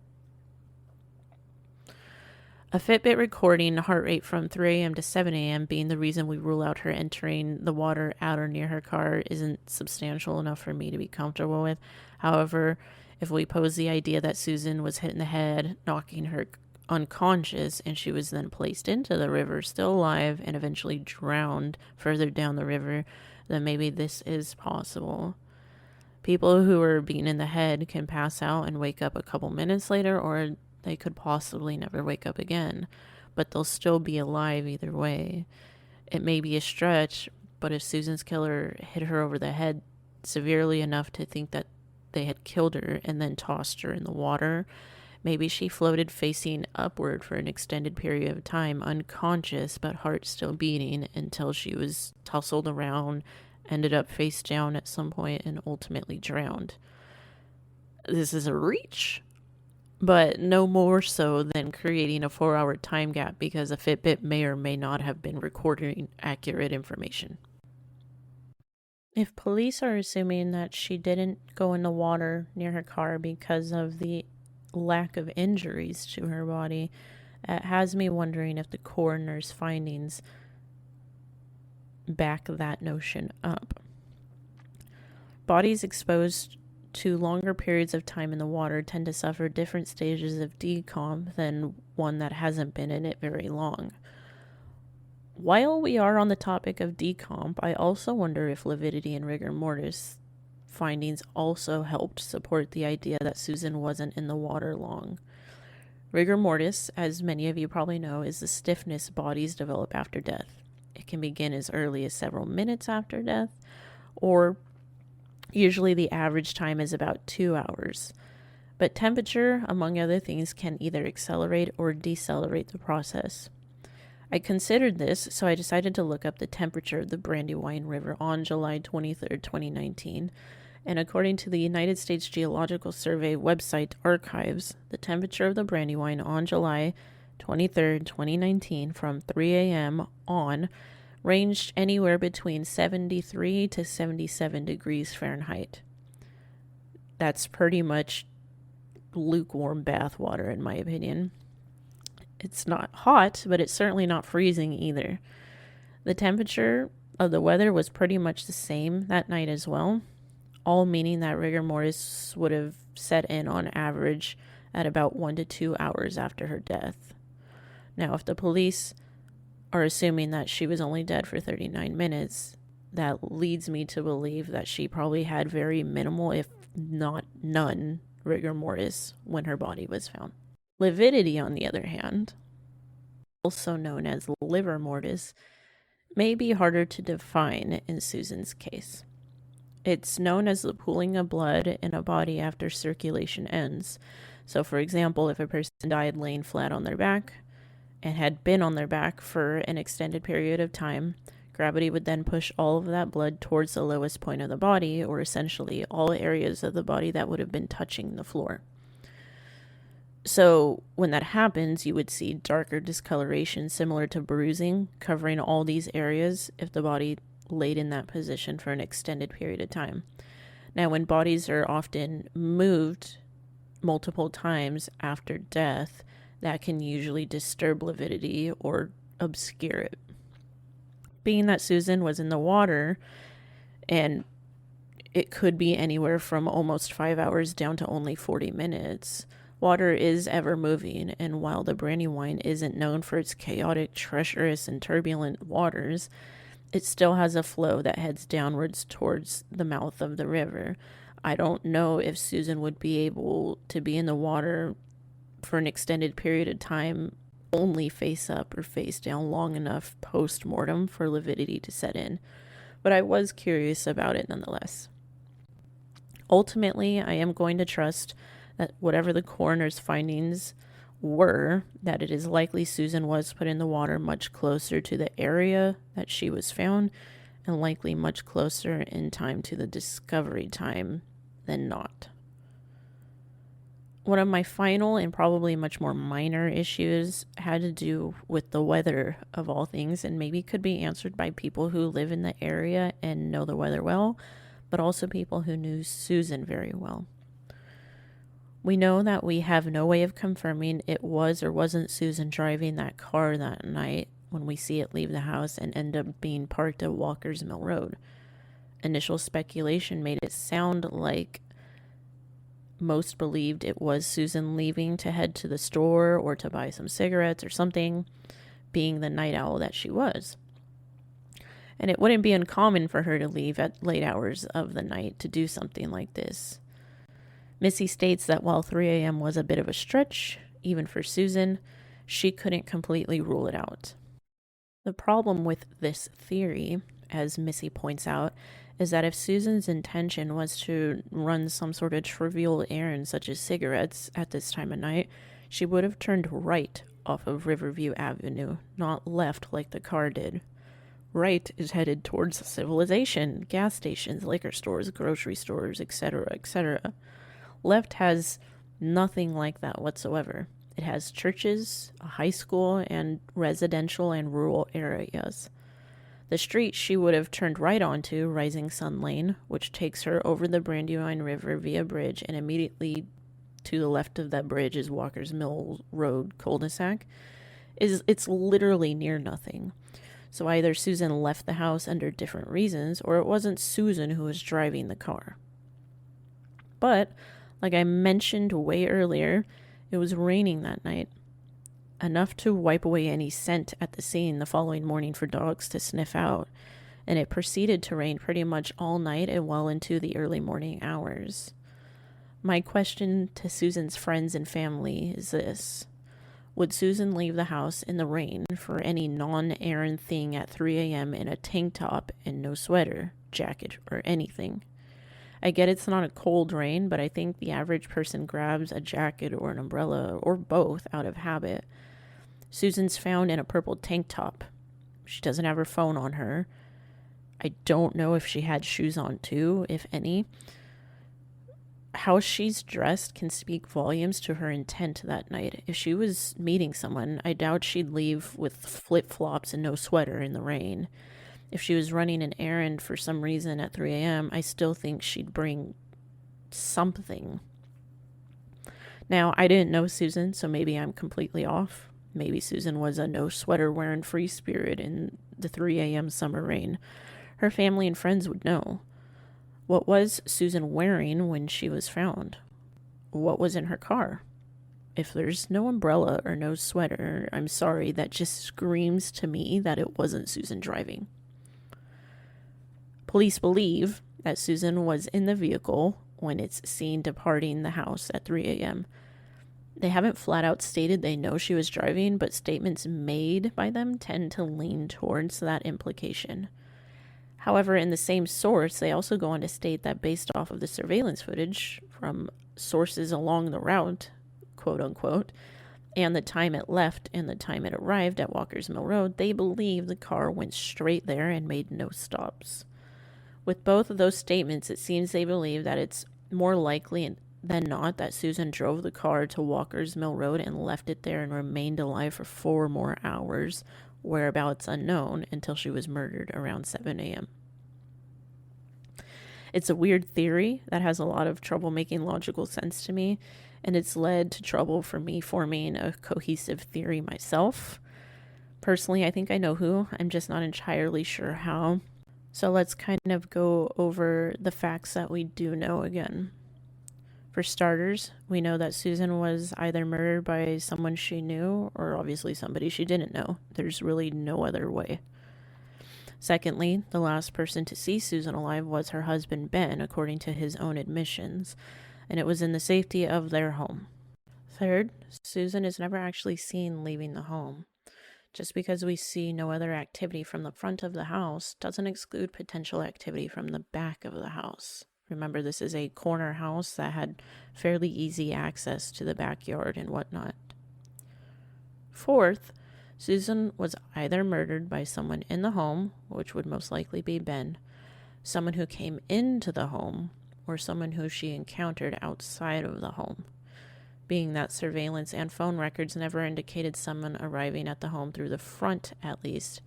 A Fitbit recording heart rate from 3 a.m. to 7 a.m. being the reason we rule out her entering the water at or near her car isn't substantial enough for me to be comfortable with. However, if we pose the idea that Susan was hit in the head, knocking her unconscious, and she was then placed into the river, still alive, and eventually drowned further down the river, then maybe this is possible. People who are beaten in the head can pass out and wake up a couple minutes later, or they could possibly never wake up again, but they'll still be alive either way. It may be a stretch, but if Susan's killer hit her over the head severely enough to think that they had killed her and then tossed her in the water, maybe she floated facing upward for an extended period of time, unconscious but heart still beating, until she was tussled around, ended up face down at some point, and ultimately drowned. This is a reach, but no more so than creating a 4-hour time gap because a Fitbit may or may not have been recording accurate information. If police are assuming that she didn't go in the water near her car because of the lack of injuries to her body, it has me wondering if the coroner's findings back that notion up. Bodies exposed to longer periods of time in the water tend to suffer different stages of decomp than one that hasn't been in it very long. While we are on the topic of decomp, I also wonder if lividity and rigor mortis findings also helped support the idea that Susan wasn't in the water long. Rigor mortis, as many of you probably know, is the stiffness bodies develop after death. It can begin as early as several minutes after death, or usually the average time is about 2 hours. But temperature, among other things, can either accelerate or decelerate the process. I considered this, so I decided to look up the temperature of the Brandywine River on July 23, 2019. And according to the United States Geological Survey website archives, the temperature of the Brandywine on July 23, 2019, from 3 a.m. on, ranged anywhere between 73 to 77 degrees Fahrenheit. That's pretty much lukewarm bath water, in my opinion. It's not hot, but it's certainly not freezing either. The temperature of the weather was pretty much the same that night as well, all meaning that rigor mortis would have set in on average at about 1 to 2 hours after her death. Now, if the police are assuming that she was only dead for 39 minutes, that leads me to believe that she probably had very minimal, if not none, rigor mortis when her body was found. Lividity, on the other hand, also known as liver mortis, may be harder to define in Susan's case. It's known as the pooling of blood in a body after circulation ends. So, for example, if a person died laying flat on their back and had been on their back for an extended period of time, gravity would then push all of that blood towards the lowest point of the body, or essentially all areas of the body that would have been touching the floor. So when that happens, you would see darker discoloration similar to bruising covering all these areas if the body laid in that position for an extended period of time. Now, when bodies are often moved multiple times after death, that can usually disturb lividity or obscure it. Being that Susan was in the water, and it could be anywhere from almost 5 hours down to only 40 minutes, water is ever moving, and while the Brandywine isn't known for its chaotic, treacherous, and turbulent waters, it still has a flow that heads downwards towards the mouth of the river. I don't know if Susan would be able to be in the water for an extended period of time, only face up or face down long enough post-mortem for lividity to set in, but I was curious about it nonetheless. Ultimately, I am going to trust that whatever the coroner's findings were, that it is likely Susan was put in the water much closer to the area that she was found, and likely much closer in time to the discovery time than not. One of my final and probably much more minor issues had to do with the weather of all things, and maybe could be answered by people who live in the area and know the weather well, but also people who knew Susan very well. We know that we have no way of confirming it was or wasn't Susan driving that car that night when we see it leave the house and end up being parked at Walker's Mill Road. Initial speculation made it sound like most believed it was Susan leaving to head to the store or to buy some cigarettes or something, being the night owl that she was. And it wouldn't be uncommon for her to leave at late hours of the night to do something like this. Missy states that while 3 a.m. was a bit of a stretch, even for Susan, she couldn't completely rule it out. The problem with this theory, as Missy points out, is that if Susan's intention was to run some sort of trivial errand such as cigarettes at this time of night, she would have turned right off of Riverview Avenue, not left like the car did. Right is headed towards civilization, gas stations, liquor stores, grocery stores, etc., etc. Left has nothing like that whatsoever. It has churches, a high school, and residential and rural areas. The street she would have turned right onto, Rising Sun Lane, which takes her over the Brandywine River via bridge, and immediately to the left of that bridge is Walker's Mill Road cul-de-sac, it's literally near nothing. So either Susan left the house under different reasons, or it wasn't Susan who was driving the car. But, like I mentioned way earlier, it was raining that night. Enough to wipe away any scent at the scene the following morning for dogs to sniff out. And it proceeded to rain pretty much all night and well into the early morning hours. My question to Susan's friends and family is this. Would Susan leave the house in the rain for any non-errand thing at 3 a.m. in a tank top and no sweater, jacket, or anything? I get it's not a cold rain, but I think the average person grabs a jacket or an umbrella or both out of habit. Susan's found in a purple tank top. She doesn't have her phone on her. I don't know if she had shoes on too, if any. How she's dressed can speak volumes to her intent that night. If she was meeting someone, I doubt she'd leave with flip-flops and no sweater in the rain. If she was running an errand for some reason at 3 a.m., I still think she'd bring something. Now, I didn't know Susan, so maybe I'm completely off. Maybe Susan was a no-sweater-wearing free spirit in the 3 a.m. summer rain. Her family and friends would know. What was Susan wearing when she was found? What was in her car? If there's no umbrella or no sweater, I'm sorry, that just screams to me that it wasn't Susan driving. Police believe that Susan was in the vehicle when it's seen departing the house at 3 a.m. They haven't flat out stated they know she was driving, but statements made by them tend to lean towards that implication. However, in the same source, they also go on to state that based off of the surveillance footage from sources along the route, quote unquote, and the time it left and the time it arrived at Walker's Mill Road, they believe the car went straight there and made no stops. With both of those statements, it seems they believe that it's more likely than not that Susan drove the car to Walker's Mill Road and left it there and remained alive for 4 more hours, whereabouts unknown, until she was murdered around 7 a.m. It's a weird theory that has a lot of trouble making logical sense to me, and it's led to trouble for me forming a cohesive theory myself. Personally, I think I know who. I'm just not entirely sure how. So let's kind of go over the facts that we do know again. For starters, we know that Susan was either murdered by someone she knew or obviously somebody she didn't know. There's really no other way. Secondly, the last person to see Susan alive was her husband Ben, according to his own admissions, and it was in the safety of their home. Third, Susan is never actually seen leaving the home. Just because we see no other activity from the front of the house doesn't exclude potential activity from the back of the house. Remember, this is a corner house that had fairly easy access to the backyard and whatnot. Fourth, Susan was either murdered by someone in the home, which would most likely be Ben, someone who came into the home, or someone who she encountered outside of the home. Being that surveillance and phone records never indicated someone arriving at the home through the front, at least,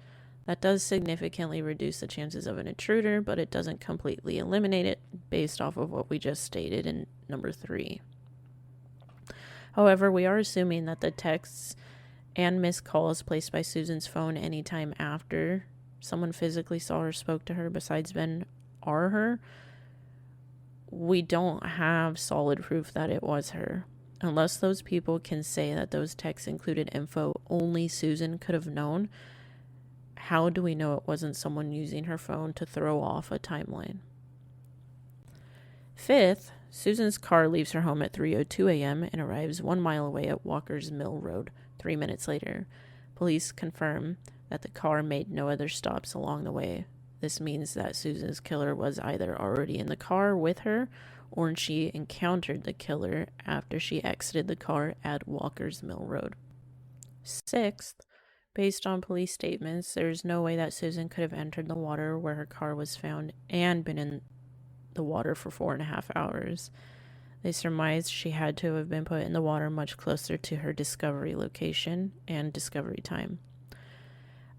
that does significantly reduce the chances of an intruder, but it doesn't completely eliminate it based off of what we just stated in number 3. However, we are assuming that the texts and missed calls placed by Susan's phone anytime after someone physically saw or spoke to her besides Ben are her. We don't have solid proof that it was her. Unless those people can say that those texts included info only Susan could have known, how do we know it wasn't someone using her phone to throw off a timeline? Fifth, Susan's car leaves her home at 3:02 a.m. and arrives 1 mile away at Walker's Mill Road 3 minutes later. Police confirm that the car made no other stops along the way. This means that Susan's killer was either already in the car with her or she encountered the killer after she exited the car at Walker's Mill Road. Sixth, based on police statements, there's no way that Susan could have entered the water where her car was found and been in the water for 4.5 hours. They surmised she had to have been put in the water much closer to her discovery location and discovery time.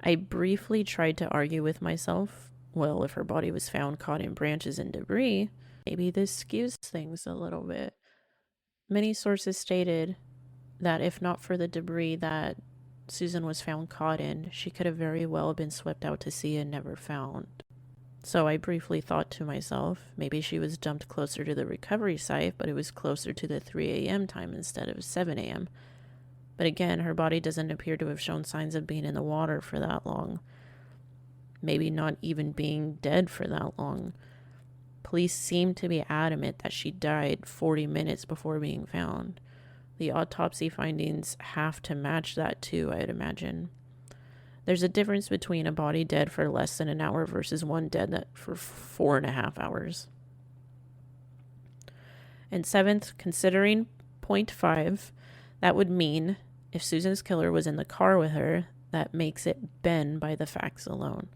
I briefly tried to argue with myself, well, if her body was found caught in branches and debris, maybe this skews things a little bit. Many sources stated that if not for the debris that Susan was found caught in, she could have very well been swept out to sea and never found. So I briefly thought to myself, maybe she was dumped closer to the recovery site, but it was closer to the 3 a.m. time instead of 7 a.m. But again, her body doesn't appear to have shown signs of being in the water for that long. Maybe not even being dead for that long. Police seem to be adamant that she died 40 minutes before being found. The autopsy findings have to match that too, I'd imagine. There's a difference between a body dead for less than an hour versus one dead for 4.5 hours. And seventh, considering point 5, that would mean if Susan's killer was in the car with her, that makes it Ben by the facts alone.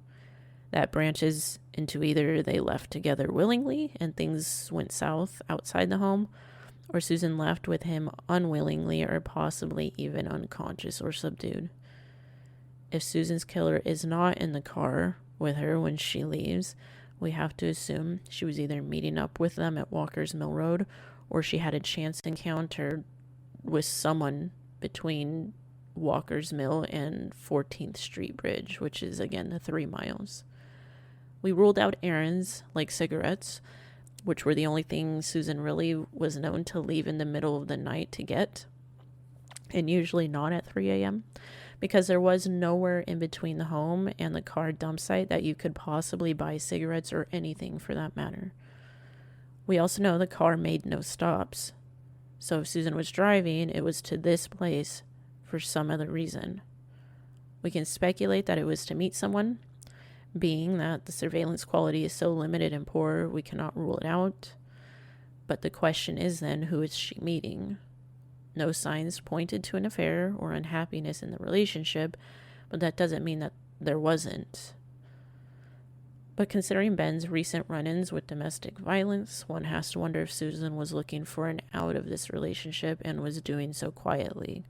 That branches into either they left together willingly and things went south outside the home, or Susan left with him unwillingly or possibly even unconscious or subdued. If Susan's killer is not in the car with her when she leaves, we have to assume she was either meeting up with them at Walker's Mill Road or she had a chance encounter with someone between Walker's Mill and 14th Street Bridge, which is, again, the 3 miles. We ruled out errands like cigarettes, which were the only thing Susan really was known to leave in the middle of the night to get, and usually not at 3 a.m., because there was nowhere in between the home and the car dump site that you could possibly buy cigarettes or anything for that matter. We also know the car made no stops, so if Susan was driving, it was to this place for some other reason. We can speculate that it was to meet someone, being that the surveillance quality is so limited and poor, we cannot rule it out. But the question is then, who is she meeting? No signs pointed to an affair or unhappiness in the relationship, but that doesn't mean that there wasn't. But considering Ben's recent run-ins with domestic violence, one has to wonder if Susan was looking for an out of this relationship and was doing so quietly.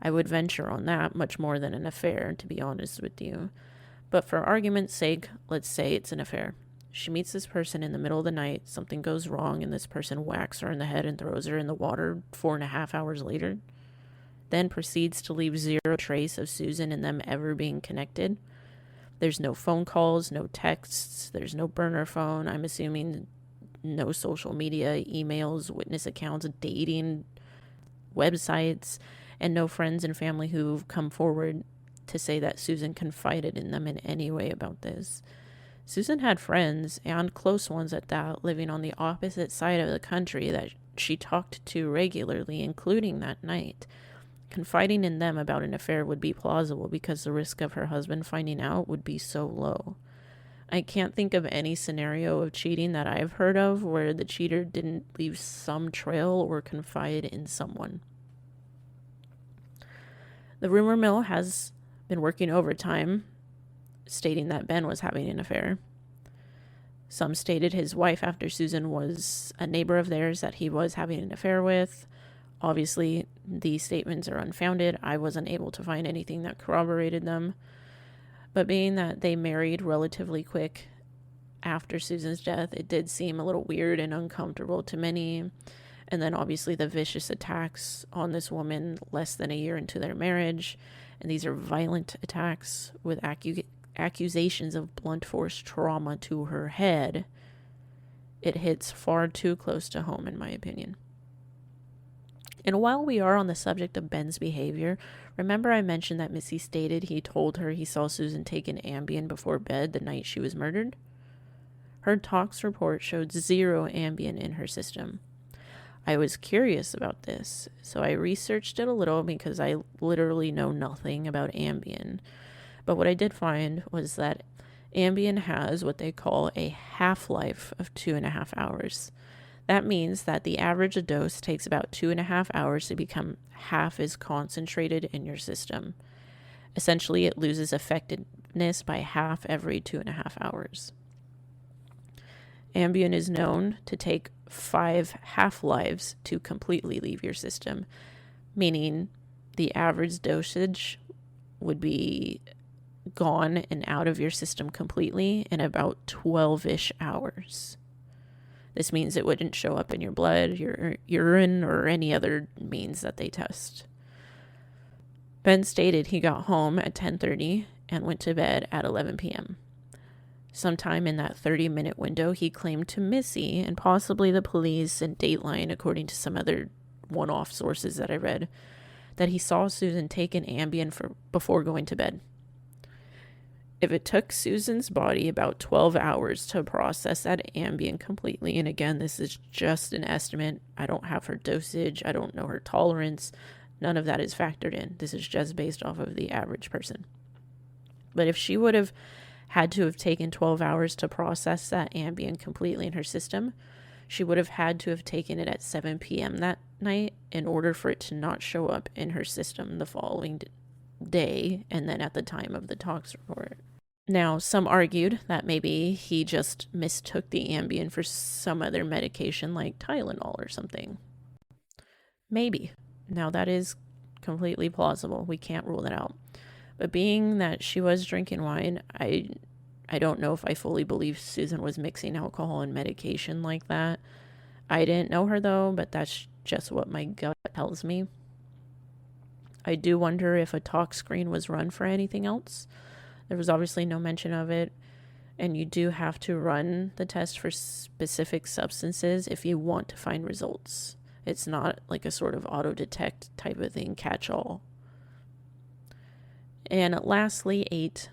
I would venture on that much more than an affair, to be honest with you. But for argument's sake, let's say it's an affair. She meets this person in the middle of the night, something goes wrong, and this person whacks her in the head and throws her in the water 4.5 hours later, then proceeds to leave zero trace of Susan and them ever being connected. There's no phone calls, no texts, there's no burner phone, I'm assuming no social media, emails, witness accounts, dating, websites, and no friends and family who've come forward to say that Susan confided in them in any way about this. Susan had friends, and close ones at that, living on the opposite side of the country that she talked to regularly, including that night. Confiding in them about an affair would be plausible because the risk of her husband finding out would be so low. I can't think of any scenario of cheating that I've heard of where the cheater didn't leave some trail or confide in someone. The rumor mill has been working overtime, stating that Ben was having an affair. Some stated his wife after Susan was a neighbor of theirs that he was having an affair with. Obviously, these statements are unfounded. I wasn't able to find anything that corroborated them. But being that they married relatively quick after Susan's death, it did seem a little weird and uncomfortable to many. And then obviously the vicious attacks on this woman less than a year into their marriage. And these are violent attacks with accusations of blunt force trauma to her head. It hits far too close to home, in my opinion. And while we are on the subject of Ben's behavior, remember I mentioned that Missy stated he told her he saw Susan take an Ambien before bed the night she was murdered? Her tox report showed 0 Ambien in her system. I was curious about this, so I researched it a little because I literally know nothing about Ambien. But what I did find was that Ambien has what they call a half-life of 2.5 hours. That means that the average dose takes about 2.5 hours to become half as concentrated in your system. Essentially, it loses effectiveness by half every 2.5 hours. Ambien is known to take 5 half-lives to completely leave your system, meaning the average dosage would be gone and out of your system completely in about 12-ish hours. This means it wouldn't show up in your blood, your urine, or any other means that they test. Ben stated he got home at 10:30 and went to bed at 11 p.m. Sometime in that 30-minute window, he claimed to Missy and possibly the police and Dateline, according to some other one-off sources that I read, that he saw Susan take an Ambien before going to bed. If it took Susan's body about 12 hours to process that Ambien completely, and again, this is just an estimate, I don't have her dosage, I don't know her tolerance, none of that is factored in. This is just based off of the average person. But if she would have had to have taken 12 hours to process that Ambien completely in her system, she would have had to have taken it at 7 p.m. that night in order for it to not show up in her system the following day and then at the time of the tox report. Now, some argued that maybe he just mistook the Ambien for some other medication like Tylenol or something. Maybe. Now, that is completely plausible. We can't rule it out. But being that she was drinking wine, I don't know if I fully believe Susan was mixing alcohol and medication like that. I didn't know her though, but that's just what my gut tells me. I do wonder if a tox screen was run for anything else. There was obviously no mention of it, and you do have to run the test for specific substances if you want to find results. It's not like a sort of auto-detect type of thing, catch-all. And lastly, 8,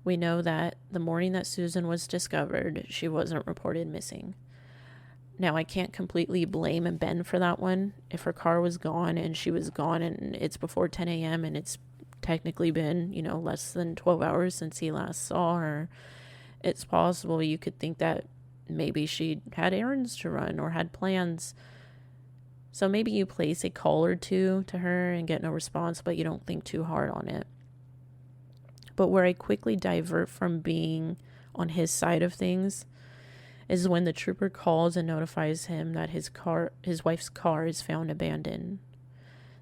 we know that the morning that Susan was discovered, she wasn't reported missing. Now, I can't completely blame Ben for that one. If her car was gone and she was gone and it's before 10 a.m. and it's technically been, less than 12 hours since he last saw her, it's possible you could think that maybe she had errands to run or had plans. So maybe you place a call or two to her and get no response, but you don't think too hard on it. But where I quickly divert from being on his side of things is when the trooper calls and notifies him that his wife's car is found abandoned.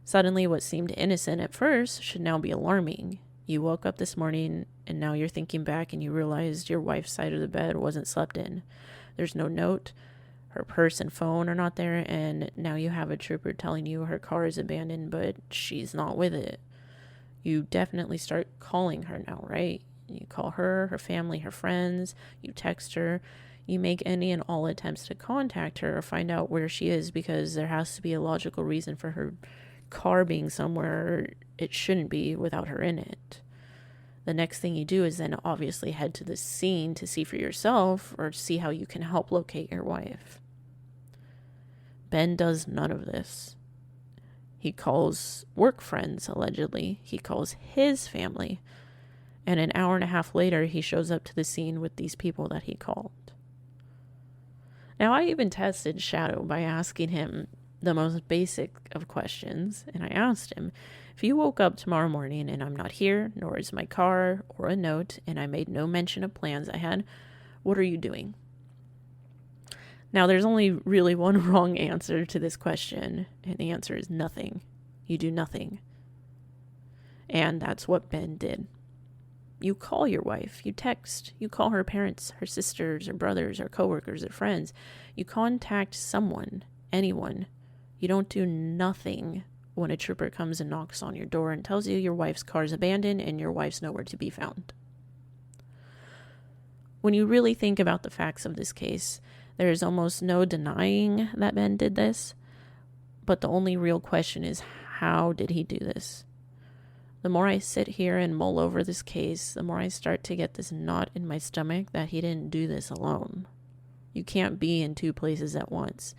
Suddenly, what seemed innocent at first should now be alarming. You woke up this morning and now you're thinking back and you realized your wife's side of the bed wasn't slept in. There's no note, her purse and phone are not there, and now you have a trooper telling you her car is abandoned, but she's not with it. You definitely start calling her now, right? You call her, her family, her friends, you text her, you make any and all attempts to contact her or find out where she is, because there has to be a logical reason for her car being somewhere it shouldn't be without her in it. The next thing you do is then obviously head to the scene to see for yourself or see how you can help locate your wife. Ben does none of this. He calls work friends, allegedly. He calls his family. And an hour and a half later, he shows up to the scene with these people that he called. Now, I even tested Shadow by asking him the most basic of questions. And I asked him, if you woke up tomorrow morning and I'm not here, nor is my car or a note, and I made no mention of plans I had, what are you doing? Now, there's only really one wrong answer to this question, and the answer is nothing. You do nothing. And that's what Ben did. You call your wife, you text, you call her parents, her sisters, or brothers, or coworkers, or friends. You contact someone, anyone. You don't do nothing when a trooper comes and knocks on your door and tells you your wife's car is abandoned and your wife's nowhere to be found. When you really think about the facts of this case, there is almost no denying that Ben did this, but the only real question is, how did he do this? The more I sit here and mull over this case, the more I start to get this knot in my stomach that he didn't do this alone. You can't be in two places at once.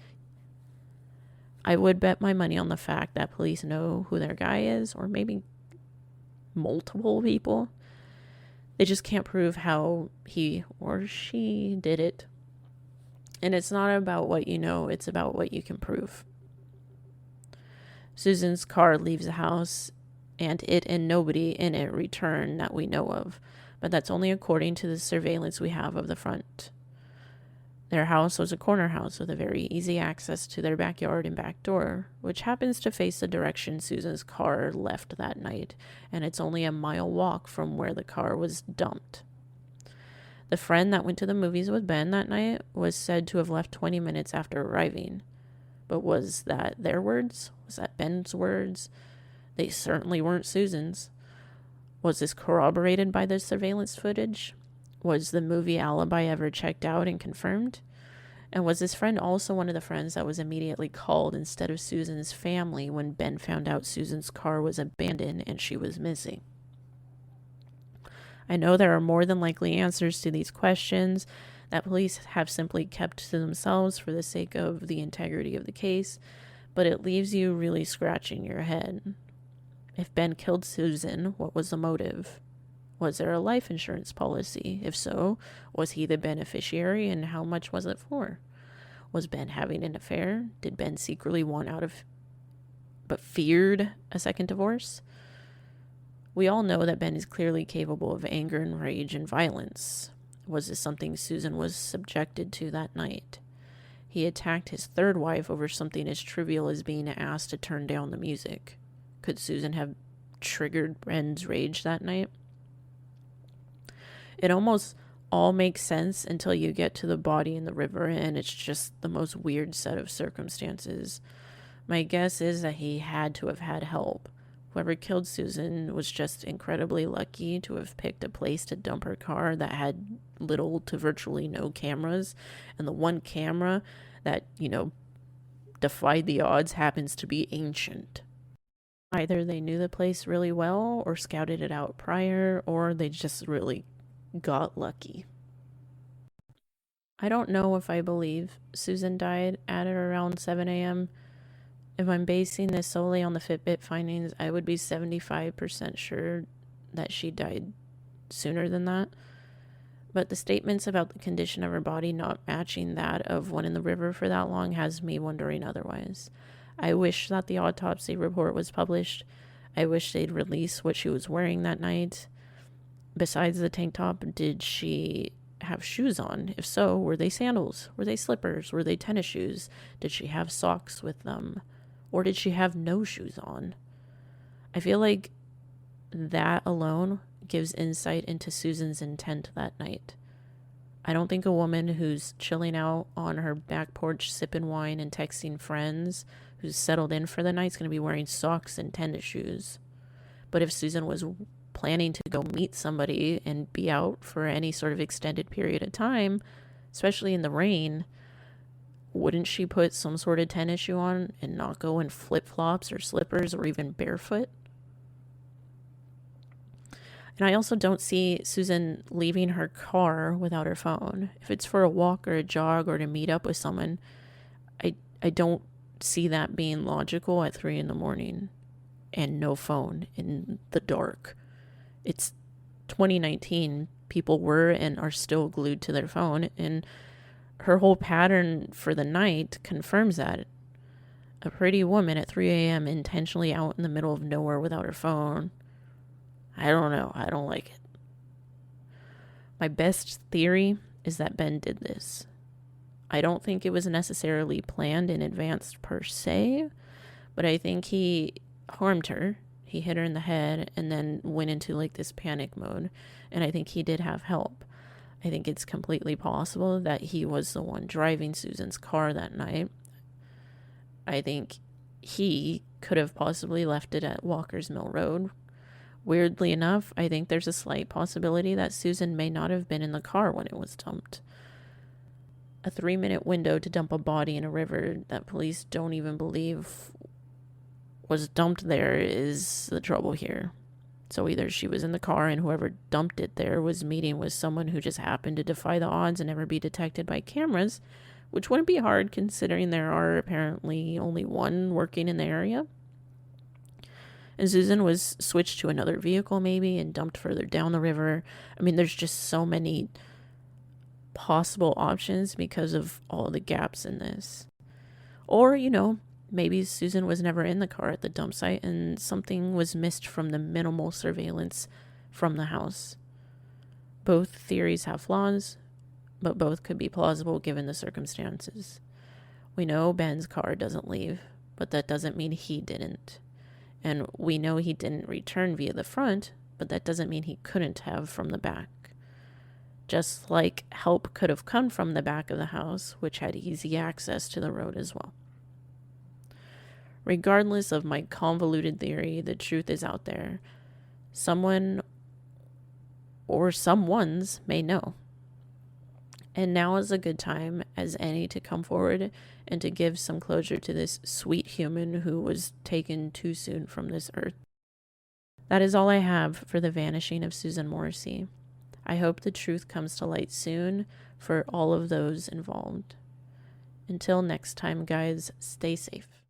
I would bet my money on the fact that police know who their guy is, or maybe multiple people. They just can't prove how he or she did it. And it's not about what you know, it's about what you can prove. Susan's car leaves the house, and it and nobody in it return that we know of, but that's only according to the surveillance we have of the front. Their house was a corner house with a very easy access to their backyard and back door, which happens to face the direction Susan's car left that night, and it's only a mile walk from where the car was dumped. The friend that went to the movies with Ben that night was said to have left 20 minutes after arriving. But was that their words? Was that Ben's words? They certainly weren't Susan's. Was this corroborated by the surveillance footage? Was the movie alibi ever checked out and confirmed? And was this friend also one of the friends that was immediately called instead of Susan's family when Ben found out Susan's car was abandoned and she was missing? I know there are more than likely answers to these questions that police have simply kept to themselves for the sake of the integrity of the case, but it leaves you really scratching your head. If Ben killed Susan, what was the motive? Was there a life insurance policy? If so, was he the beneficiary, and how much was it for? Was Ben having an affair? Did Ben secretly want out of, but feared a second divorce? We all know that Ben is clearly capable of anger and rage and violence. Was this something Susan was subjected to that night? He attacked his third wife over something as trivial as being asked to turn down the music. Could Susan have triggered Ben's rage that night? It almost all makes sense until you get to the body in the river, and it's just the most weird set of circumstances. My guess is that he had to have had help. Whoever killed Susan was just incredibly lucky to have picked a place to dump her car that had little to virtually no cameras, and the one camera that, defied the odds happens to be ancient. Either they knew the place really well or scouted it out prior, or they just really got lucky. I don't know if I believe Susan died at or around 7 a.m. If I'm basing this solely on the Fitbit findings, I would be 75% sure that she died sooner than that. But the statements about the condition of her body not matching that of one in the river for that long has me wondering otherwise. I wish that the autopsy report was published. I wish they'd release what she was wearing that night. Besides the tank top, did she have shoes on? If so, were they sandals? Were they slippers? Were they tennis shoes? Did she have socks with them? Or did she have no shoes on? I feel like that alone gives insight into Susan's intent that night. I don't think a woman who's chilling out on her back porch sipping wine and texting friends, who's settled in for the night, is going to be wearing socks and tennis shoes. But if Susan was planning to go meet somebody and be out for any sort of extended period of time, especially in the rain, wouldn't she put some sort of tennis shoe on and not go in flip-flops or slippers or even barefoot? And I also don't see Susan leaving her car without her phone. If it's for a walk or a jog or to meet up with someone, I don't see that being logical at 3 a.m. and no phone in the dark. It's 2019. People were and are still glued to their phone, and her whole pattern for the night confirms that. A pretty woman at 3 a.m. intentionally out in the middle of nowhere without her phone. I don't know. I don't like it. My best theory is that Ben did this. I don't think it was necessarily planned in advance per se, but I think he harmed her. He hit her in the head and then went into like this panic mode. And I think he did have help. I think it's completely possible that he was the one driving Susan's car that night. I think he could have possibly left it at Walker's Mill Road. Weirdly enough, I think there's a slight possibility that Susan may not have been in the car when it was dumped. A 3-minute window to dump a body in a river that police don't even believe was dumped there is the trouble here. So either she was in the car and whoever dumped it there was meeting with someone who just happened to defy the odds and never be detected by cameras, which wouldn't be hard considering there are apparently only one working in the area. And Susan was switched to another vehicle maybe and dumped further down the river. I mean, there's just so many possible options because of all the gaps in this. Or, maybe Susan was never in the car at the dump site and something was missed from the minimal surveillance from the house. Both theories have flaws, but both could be plausible given the circumstances. We know Ben's car doesn't leave, but that doesn't mean he didn't. And we know he didn't return via the front, but that doesn't mean he couldn't have from the back. Just like help could have come from the back of the house, which had easy access to the road as well. Regardless of my convoluted theory, the truth is out there. Someone or someones may know. And now is a good time as any to come forward and to give some closure to this sweet human who was taken too soon from this earth. That is all I have for the vanishing of Susan Morrissey. I hope the truth comes to light soon for all of those involved. Until next time, guys, stay safe.